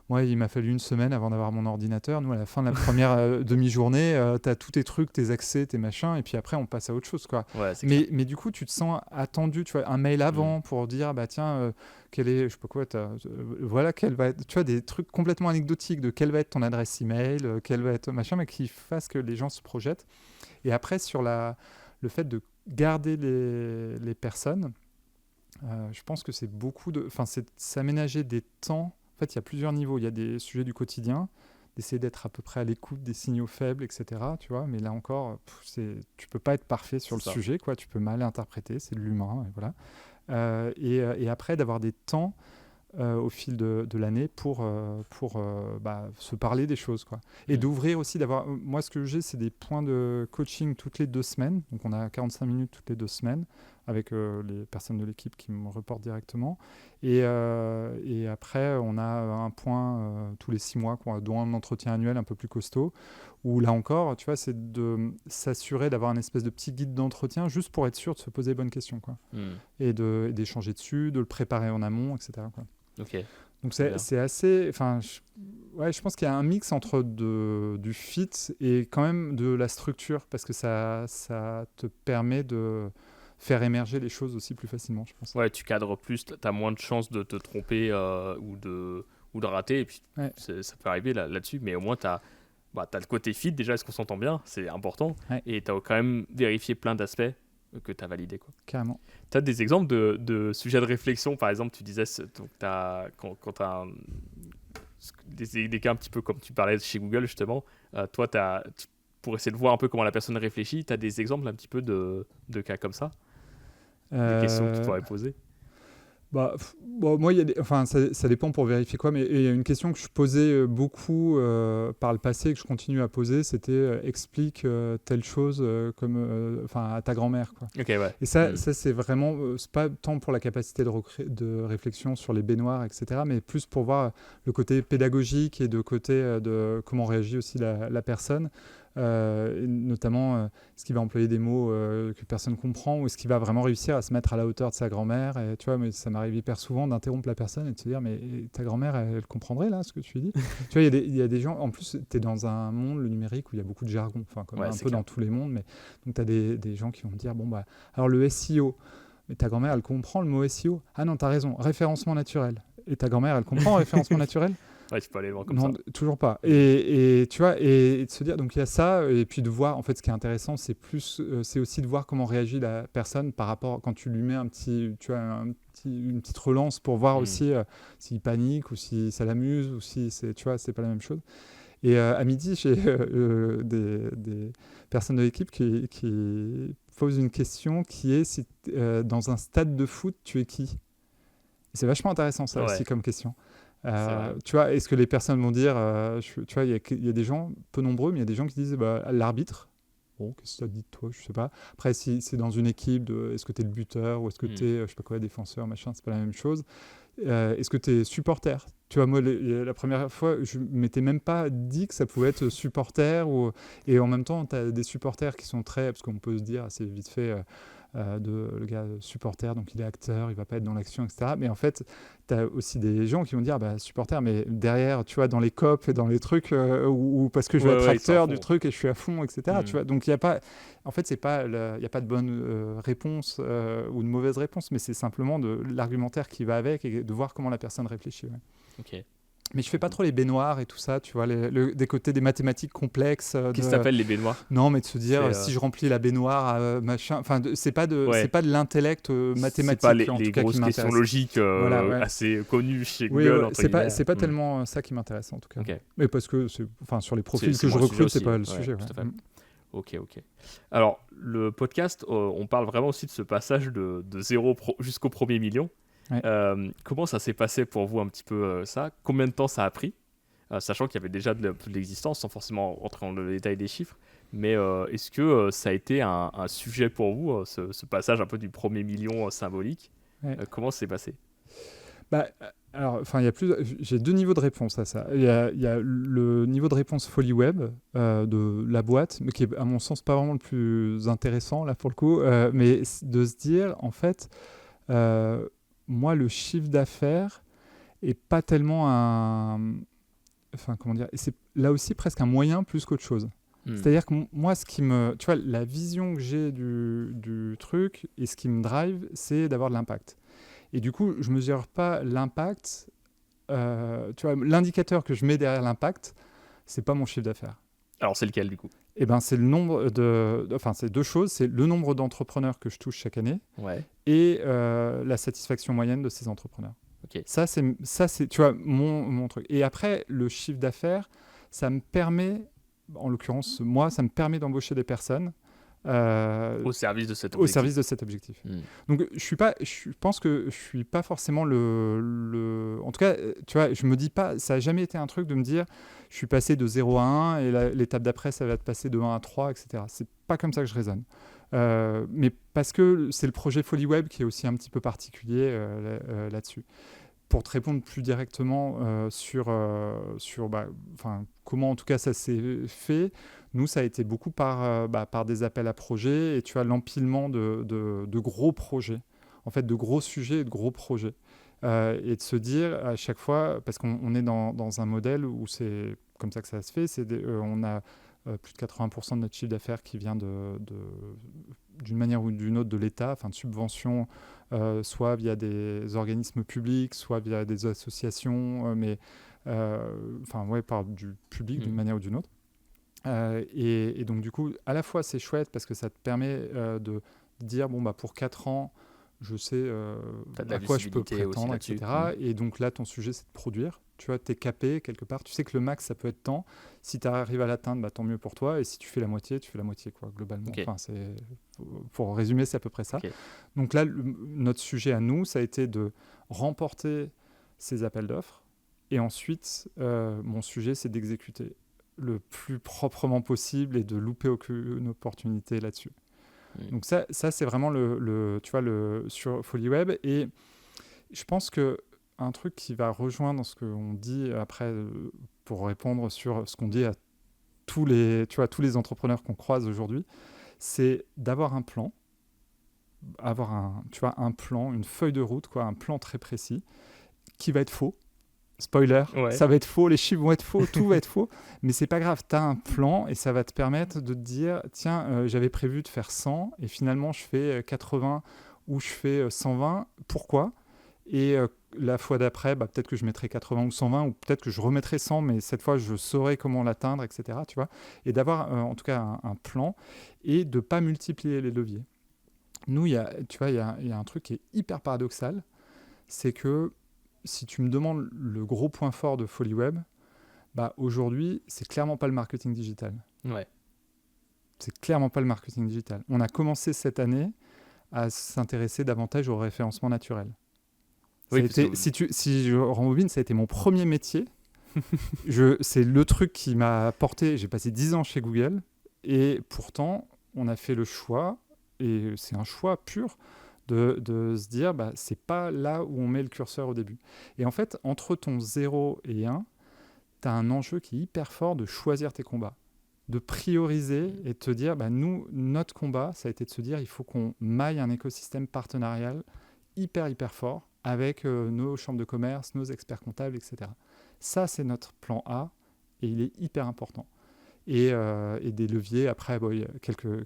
moi, il m'a fallu une semaine avant d'avoir mon ordinateur. Nous, à la fin de la première demi-journée, tu as tous tes trucs, tes accès, tes machins, et puis après, on passe à autre chose, quoi. Ouais, mais du coup, tu te sens attendu, tu vois, un mail avant pour dire, tiens, quel est, je sais pas quoi, voilà, quel va être, tu vois, des trucs complètement anecdotiques de quelle va être ton adresse email, quel va être machin, mais qui fasse que les gens se projettent. Et après, sur le fait de garder les personnes, je pense que c'est c'est s'aménager des temps. En fait, il y a plusieurs niveaux. Il y a des sujets du quotidien, d'essayer d'être à peu près à l'écoute des signaux faibles, etc. Tu vois, mais là encore, tu peux pas être parfait sur le sujet, quoi. Tu peux mal interpréter, c'est de l'humain, et voilà. Et après, d'avoir des temps au fil de l'année pour se parler des choses, quoi. Et d'ouvrir aussi, moi, ce que j'ai, c'est des points de coaching toutes les 2 semaines. Donc, on a 45 minutes toutes les 2 semaines avec les personnes de l'équipe qui me reportent directement. Et après, on a un point tous les 6 mois, dont un entretien annuel un peu plus costaud, où là encore, tu vois, c'est de s'assurer d'avoir un espèce de petit guide d'entretien juste pour être sûr de se poser les bonnes questions, quoi. Et d'échanger dessus, de le préparer en amont, etc., quoi. Ok. Donc c'est assez... Enfin, je pense qu'il y a un mix entre du fit et quand même de la structure, parce que ça te permet de faire émerger les choses aussi plus facilement, je pense. Ouais, tu cadres plus, tu as moins de chances de te tromper ou de rater, et puis ça peut arriver là-dessus, mais au moins tu as le côté fit, déjà, est-ce qu'on s'entend bien, c'est important, et tu as quand même vérifié plein d'aspects que tu as validé, quoi. Carrément. Tu as des exemples de sujets de réflexion, par exemple, tu disais, donc quand tu as des cas un petit peu comme tu parlais chez Google, justement, toi, pour essayer de voir un peu comment la personne réfléchit, tu as des exemples un petit peu de cas comme ça, des questions que tu pourrais poser? Moi, ça dépend pour vérifier quoi, mais il y a une question que je posais beaucoup par le passé, que je continue à poser, c'était explique telle chose à ta grand-mère, quoi. Okay, ouais. Et ça c'est vraiment, c'est pas tant pour la capacité de réflexion sur les baignoires, etc., mais plus pour voir le côté pédagogique et de côté de comment réagit aussi la personne. Notamment est-ce qu'il va employer des mots que personne comprend, ou est-ce qu'il va vraiment réussir à se mettre à la hauteur de sa grand-mère. Et tu vois, mais ça m'arrive hyper souvent d'interrompre la personne et de se dire, mais ta grand-mère, elle comprendrait là ce que tu lui dis? Tu vois, il y a des gens, en plus tu es dans un monde, le numérique, où il y a beaucoup de jargon, comme un peu clair. Dans tous les mondes, mais donc tu as des gens qui vont me dire, alors le SEO, mais ta grand-mère, elle comprend le mot SEO? Ah non, tu as raison, référencement naturel. Et ta grand-mère, elle comprend référencement naturel? Ouais, tu peux aller loin comme ça. Non, toujours pas. Et tu vois, et de se dire, donc il y a ça, et puis de voir, en fait, ce qui est intéressant, c'est aussi de voir comment réagit la personne par rapport, quand tu lui mets une petite relance pour voir aussi s'il panique, ou si ça l'amuse, ou si tu vois, c'est pas la même chose. Et à midi, j'ai des personnes de l'équipe qui posent une question qui est, si dans un stade de foot, tu es qui? Et c'est vachement intéressant, ça aussi, comme question. Tu vois, est-ce que les personnes vont dire, tu vois, il y a des gens, peu nombreux, mais il y a des gens qui disent l'arbitre. Bon, qu'est-ce que ça dit de toi? Je sais pas. Après, si c'est dans une équipe, est-ce que tu es le buteur, ou est-ce que tu es, je sais pas quoi, défenseur, machin, c'est pas la même chose. Est-ce que tu es supporter? Tu vois, moi, la première fois, je m'étais même pas dit que ça pouvait être supporter, et en même temps, tu as des supporters qui sont parce qu'on peut se dire assez vite fait, le gars supporter, donc il est acteur, il va pas être dans l'action, etc. Mais en fait, tu as aussi des gens qui vont dire supporter, mais derrière, tu vois, dans les COP et dans les trucs, ou parce que je veux être Ouais, ils sont à acteur fond. du truc et je suis à fond, etc. Tu vois, donc il y a pas, en fait, il n'y a pas de bonne réponse ou de mauvaise réponse, mais c'est simplement de l'argumentaire qui va avec et de voir comment la personne réfléchit. Ouais. Ok. Mais je fais pas trop les baignoires et tout ça, tu vois, des côtés des mathématiques complexes. Qu'est-ce que t'appelles les baignoires? Non, mais de se dire, C'est, si je remplis la baignoire, machin, enfin, c'est pas Ouais. c'est pas de l'intellect C'est mathématique, pas les, en les tout cas, qui grosses questions m'intéresse. logiques Voilà, ouais. assez connues chez Oui, Google, ouais, entre c'est pas, guillemets. c'est pas tellement ça qui m'intéresse, en tout cas. Ok. Mais parce que, sur les profils C'est que je moins le sujet recrute, c'est aussi, pas le ouais, sujet. tout Ouais. à fait. Ok. Alors, le podcast, on parle vraiment aussi de ce passage de zéro jusqu'au premier million. Ouais. Comment ça s'est passé pour vous un petit peu ça? Combien de temps ça a pris? Sachant qu'il y avait déjà de l'existence, sans forcément rentrer dans le détail des chiffres. Mais est-ce que ça a été un sujet pour vous, ce passage un peu du premier million symbolique? Ouais. Comment ça s'est passé? Alors, j'ai deux niveaux de réponse à ça. Il y a le niveau de réponse Folie Web de la boîte, mais qui est à mon sens pas vraiment le plus intéressant là pour le coup, mais de se dire en fait, moi le chiffre d'affaires est pas tellement comment dire, c'est là aussi presque un moyen plus qu'autre chose. C'est-à-dire que moi, tu vois, la vision que j'ai du truc et ce qui me drive, c'est d'avoir de l'impact. Et du coup, je ne mesure pas l'impact. Tu vois, l'indicateur que je mets derrière l'impact, c'est pas mon chiffre d'affaires. Alors, c'est lequel du coup? Eh ben, c'est le nombre c'est deux choses. C'est le nombre d'entrepreneurs que je touche chaque année et la satisfaction moyenne de ces entrepreneurs. Okay. Ça, c'est, tu vois, mon truc. Et après, le chiffre d'affaires, ça me permet, en l'occurrence, moi, ça me permet d'embaucher des personnes au service de cet objectif. Donc je pense que je suis pas forcément en tout cas, tu vois, je me dis pas, ça a jamais été un truc de me dire je suis passé de 0 à 1 et l'étape d'après ça va te passer de 1 à 3, etc. C'est pas comme ça que je raisonne. Mais parce que c'est le projet Folie Web qui est aussi un petit peu particulier là-dessus. Pour te répondre plus directement sur comment en tout cas ça s'est fait, nous ça a été beaucoup par des appels à projets et tu as l'empilement de gros projets, en fait de gros sujets et de gros projets. Et de se dire à chaque fois, parce qu'on est dans un modèle où c'est comme ça que ça se fait, on a plus de 80% de notre chiffre d'affaires qui vient d'une manière ou d'une autre de l'État, de subventions, soit via des organismes publics, soit via des associations, par du public d'une manière ou d'une autre. Et donc du coup, à la fois c'est chouette parce que ça te permet de dire, pour 4 ans, je sais à quoi je peux prétendre, etc. Et donc là, ton sujet, c'est de produire. Tu vois, t'es capé quelque part. Tu sais que le max, ça peut être tant. Si tu arrives à l'atteindre, tant mieux pour toi. Et si tu fais la moitié, tu fais la moitié, quoi, globalement. Okay. Pour résumer, c'est à peu près ça. Okay. Donc là, notre sujet à nous, ça a été de remporter ces appels d'offres. Et ensuite, mon sujet, c'est d'exécuter le plus proprement possible et de louper aucune opportunité là-dessus. Donc ça c'est vraiment tu vois, sur Folie Web. Et je pense qu'un truc qui va rejoindre ce qu'on dit après, pour répondre sur ce qu'on dit à tous les entrepreneurs qu'on croise aujourd'hui, c'est d'avoir un plan, avoir un plan, une feuille de route, un plan très précis, qui va être faux. Spoiler, ça va être faux, les chiffres vont être faux, tout va être faux, mais c'est pas grave, tu as un plan et ça va te permettre de te dire, tiens, j'avais prévu de faire 100 et finalement je fais 80 ou je fais 120, pourquoi? Et la fois d'après, peut-être que je mettrai 80 ou 120 ou peut-être que je remettrai 100, mais cette fois je saurai comment l'atteindre, etc. Tu vois, et d'avoir en tout cas un plan et de ne pas multiplier les leviers. Nous, il y a un truc qui est hyper paradoxal, c'est que si tu me demandes le gros point fort de Folie Web, aujourd'hui, c'est clairement pas le marketing digital. Ouais. C'est clairement pas le marketing digital. On a commencé cette année à s'intéresser davantage au référencement naturel. Oui, si je rembobine, ça a été mon premier métier. C'est le truc qui m'a porté. J'ai passé 10 ans chez Google et pourtant, on a fait le choix, et c'est un choix pur, de se dire, c'est pas là où on met le curseur au début. Et en fait, entre ton 0 et 1, tu as un enjeu qui est hyper fort de choisir tes combats. de prioriser et de te dire, nous, notre combat, ça a été de se dire, il faut qu'on maille un écosystème partenarial hyper fort avec nos chambres de commerce, nos experts comptables, etc. Ça, c'est notre plan A et il est hyper important. Et des leviers, après, il y a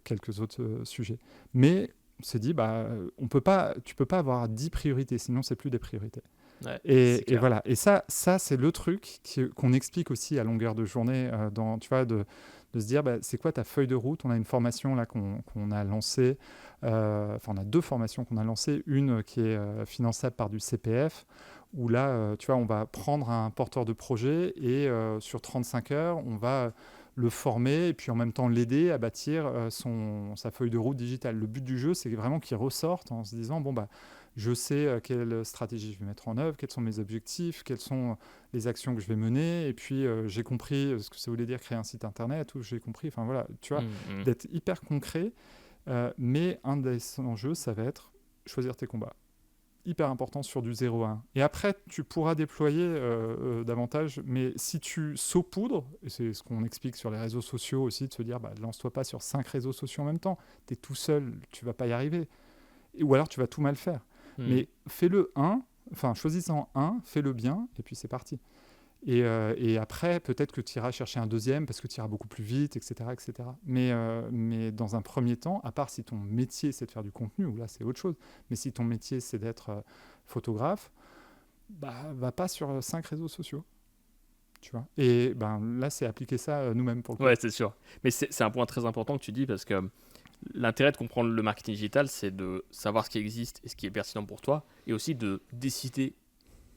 quelques autres sujets. Mais on s'est dit, tu peux pas avoir 10 priorités, sinon c'est plus des priorités. Ouais, Et voilà. Et ça c'est le truc qu'on explique aussi à longueur de journée, tu vois, de se dire, c'est quoi ta feuille de route. On a une formation là qu'on a lancée, on a 2 formations qu'on a lancées, une qui est finançable par du CPF, où là, tu vois, on va prendre un porteur de projet et sur 35 heures, on va le former et puis en même temps l'aider à bâtir sa feuille de route digitale. Le but du jeu, c'est vraiment qu'il ressorte en se disant, je sais quelle stratégie je vais mettre en œuvre, quels sont mes objectifs, quelles sont les actions que je vais mener, et puis j'ai compris ce que ça voulait dire créer un site internet, ou j'ai compris, enfin voilà, tu vois, d'être hyper concret, mais un des enjeux, ça va être choisir tes combats. Hyper important sur du 0 à 1. Et après, tu pourras déployer davantage, mais si tu saupoudres, et c'est ce qu'on explique sur les réseaux sociaux aussi, de se dire, lance-toi pas sur 5 réseaux sociaux en même temps, tu es tout seul, tu vas pas y arriver. Ou alors tu vas tout mal faire. Mais fais-le choisis-en un, fais-le bien, et puis c'est parti. Et après, peut-être que tu iras chercher un deuxième, parce que tu iras beaucoup plus vite, etc. etc. Mais dans un premier temps, à part si ton métier, c'est de faire du contenu, ou là, c'est autre chose, mais si ton métier, c'est d'être photographe, va pas sur 5 réseaux sociaux. Tu vois. Et là, c'est appliquer ça nous-mêmes pour le coup. Ouais, c'est sûr. Mais c'est un point très important que tu dis, parce que l'intérêt de comprendre le marketing digital, c'est de savoir ce qui existe et ce qui est pertinent pour toi, et aussi de décider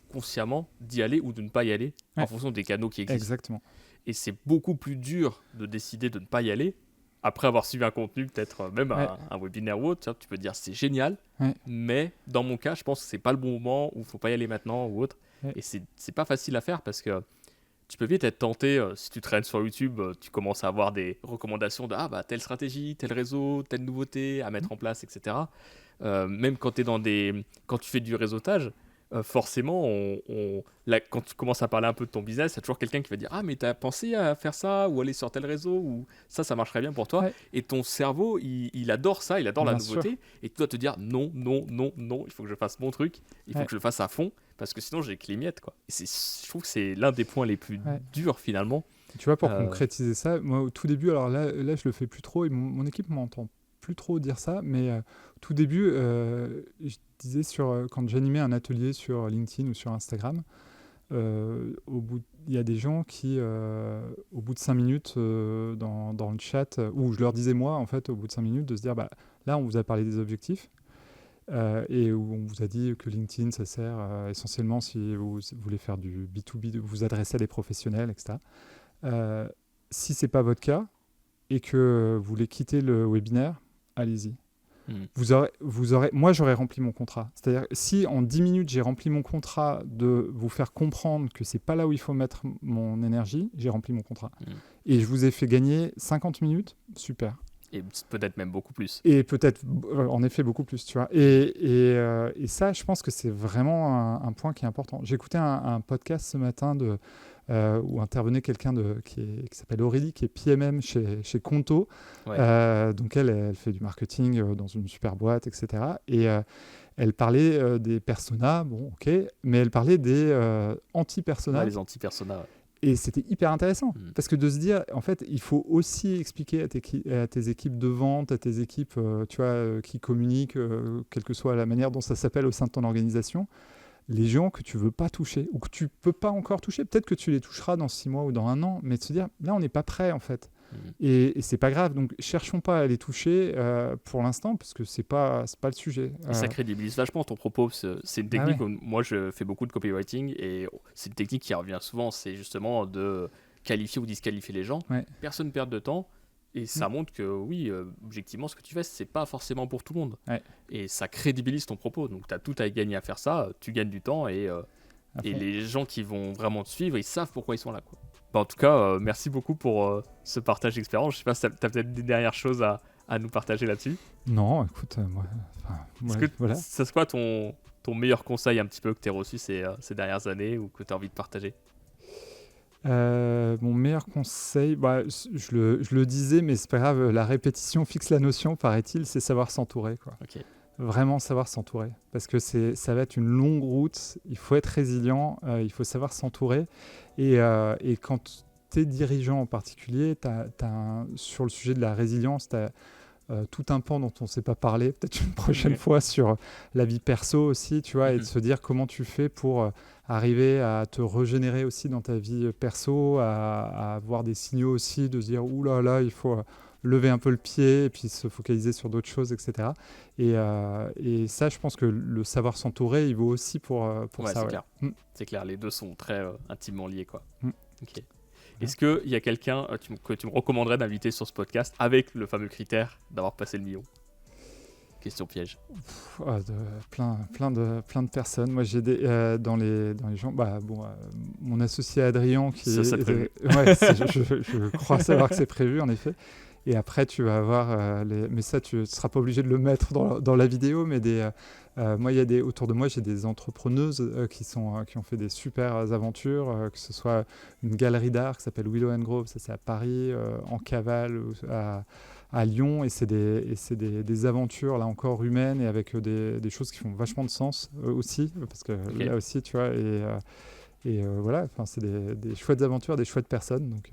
consciemment d'y aller ou de ne pas y aller en fonction des canaux qui existent. Exactement. Et c'est beaucoup plus dur de décider de ne pas y aller après avoir suivi un contenu, peut-être même un webinaire ou autre. Tu peux te dire c'est génial, mais dans mon cas, je pense que c'est pas le bon moment, ou il faut pas y aller maintenant ou autre. Et c'est pas facile à faire, parce que tu peux vite être tenté, si tu traînes sur YouTube, tu commences à avoir des recommandations de telle stratégie, tel réseau, telle nouveauté à mettre en place, etc. Même quand tu fais du réseautage, forcément, quand tu commences à parler un peu de ton business, il y a toujours quelqu'un qui va dire mais t'as pensé à faire ça, ou aller sur tel réseau, ou ça marcherait bien pour toi. Et ton cerveau, il adore ça, il adore la nouveauté, et tu dois te dire non, il faut que je fasse mon truc, il faut que je le fasse à fond, parce que sinon j'ai que les miettes, quoi. Et je trouve que c'est l'un des points les plus durs finalement. Tu vois, pour concrétiser ça, moi au tout début, alors là je le fais plus trop, et mon équipe m'entend plus trop dire ça, mais au tout début, je disais quand j'animais un atelier sur LinkedIn ou sur Instagram, il y a des gens qui, au bout de 5 minutes dans le chat, où je leur disais moi, en fait, au bout de 5 minutes, de se dire, là, on vous a parlé des objectifs, et où on vous a dit que LinkedIn, ça sert essentiellement si vous voulez faire du B2B, vous adresser à des professionnels, etc. Si ce n'est pas votre cas, et que vous voulez quitter le webinaire, allez-y. Moi, j'aurais rempli mon contrat. C'est-à-dire, si en 10 minutes, j'ai rempli mon contrat de vous faire comprendre que c'est pas là où il faut mettre mon énergie, j'ai rempli mon contrat. Et je vous ai fait gagner 50 minutes, super. Et peut-être même beaucoup plus. Et peut-être, en effet, beaucoup plus, tu vois. Et ça, je pense que c'est vraiment un point qui est important. J'ai écouté un podcast ce matin où intervenait quelqu'un qui s'appelle Aurélie, qui est PMM chez Conto. Donc elle fait du marketing dans une super boîte, etc. Et elle parlait des personas, mais elle parlait des anti-personas. Les anti-personas, Et c'était hyper intéressant, parce que de se dire, en fait, il faut aussi expliquer à tes équipes de vente, à tes équipes qui communiquent, quelle que soit la manière dont ça s'appelle au sein de ton organisation, les gens que tu veux pas toucher, ou que tu peux pas encore toucher. Peut-être que tu les toucheras dans 6 mois ou dans 1 an, mais de se dire, là, on n'est pas prêt, en fait. Et c'est pas grave. Donc, cherchons pas à les toucher pour l'instant, parce que c'est pas le sujet. Et ça crédibilise vachement ton propos. C'est une technique où moi, je fais beaucoup de copywriting, et c'est une technique qui revient souvent. C'est justement de qualifier ou disqualifier les gens. Personne ne perd de temps. Et ça montre que oui, objectivement, ce que tu fais, c'est pas forcément pour tout le monde. Et ça crédibilise ton propos. Donc, tu as tout à gagner à faire ça. Tu gagnes du temps, et les gens qui vont vraiment te suivre, ils savent pourquoi ils sont là, quoi. En tout cas, merci beaucoup pour ce partage d'expérience. Je sais pas si tu as peut-être des dernières choses à nous partager là-dessus. Non, écoute, c'est quoi ton meilleur conseil un petit peu que tu as reçu ces dernières années, ou que tu as envie de partager? Mon meilleur conseil, bah, je le disais, mais c'est pas grave, la répétition fixe la notion, paraît-il, c'est savoir s'entourer, quoi. Ok. Vraiment savoir s'entourer, parce que ça va être une longue route, il faut être résilient, il faut savoir s'entourer, et quand tu es dirigeant en particulier, sur le sujet de la résilience, tu as tout un pan dont on ne s'est pas parlé, peut-être une prochaine fois, sur la vie perso aussi, tu vois, et de se dire comment tu fais pour arriver à te régénérer aussi dans ta vie perso, à avoir des signaux aussi, de se dire, ouh là là, il faut lever un peu le pied, et puis se focaliser sur d'autres choses, etc. Et ça, je pense que le savoir s'entourer, il vaut aussi pour Ouais, ça. c'est Ouais. clair. C'est clair, les deux sont très intimement liés, quoi. Mm. Ok. Ouais. Est-ce qu'il y a quelqu'un que tu me recommanderais d'inviter sur ce podcast avec le fameux critère d'avoir passé le million? Question piège. Plein de personnes. Moi, j'ai dans les gens, mon associé Adrien qui Ça, c'est prévu. ouais, je crois savoir que c'est prévu en effet. Et après, tu vas avoir mais ça, tu ne seras pas obligé de le mettre dans la vidéo, mais moi, autour de moi, j'ai des entrepreneuses qui ont fait des super aventures, que ce soit une galerie d'art qui s'appelle Willow and Grove, ça c'est à Paris, en cavale, à Lyon, et c'est des aventures là encore humaines, et avec des choses qui font vachement de sens aussi, parce que là aussi, tu vois, voilà, enfin, c'est des chouettes aventures, des chouettes personnes, donc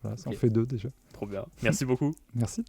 voilà, ça en fait 2 déjà. Trop bien. Merci beaucoup. Merci.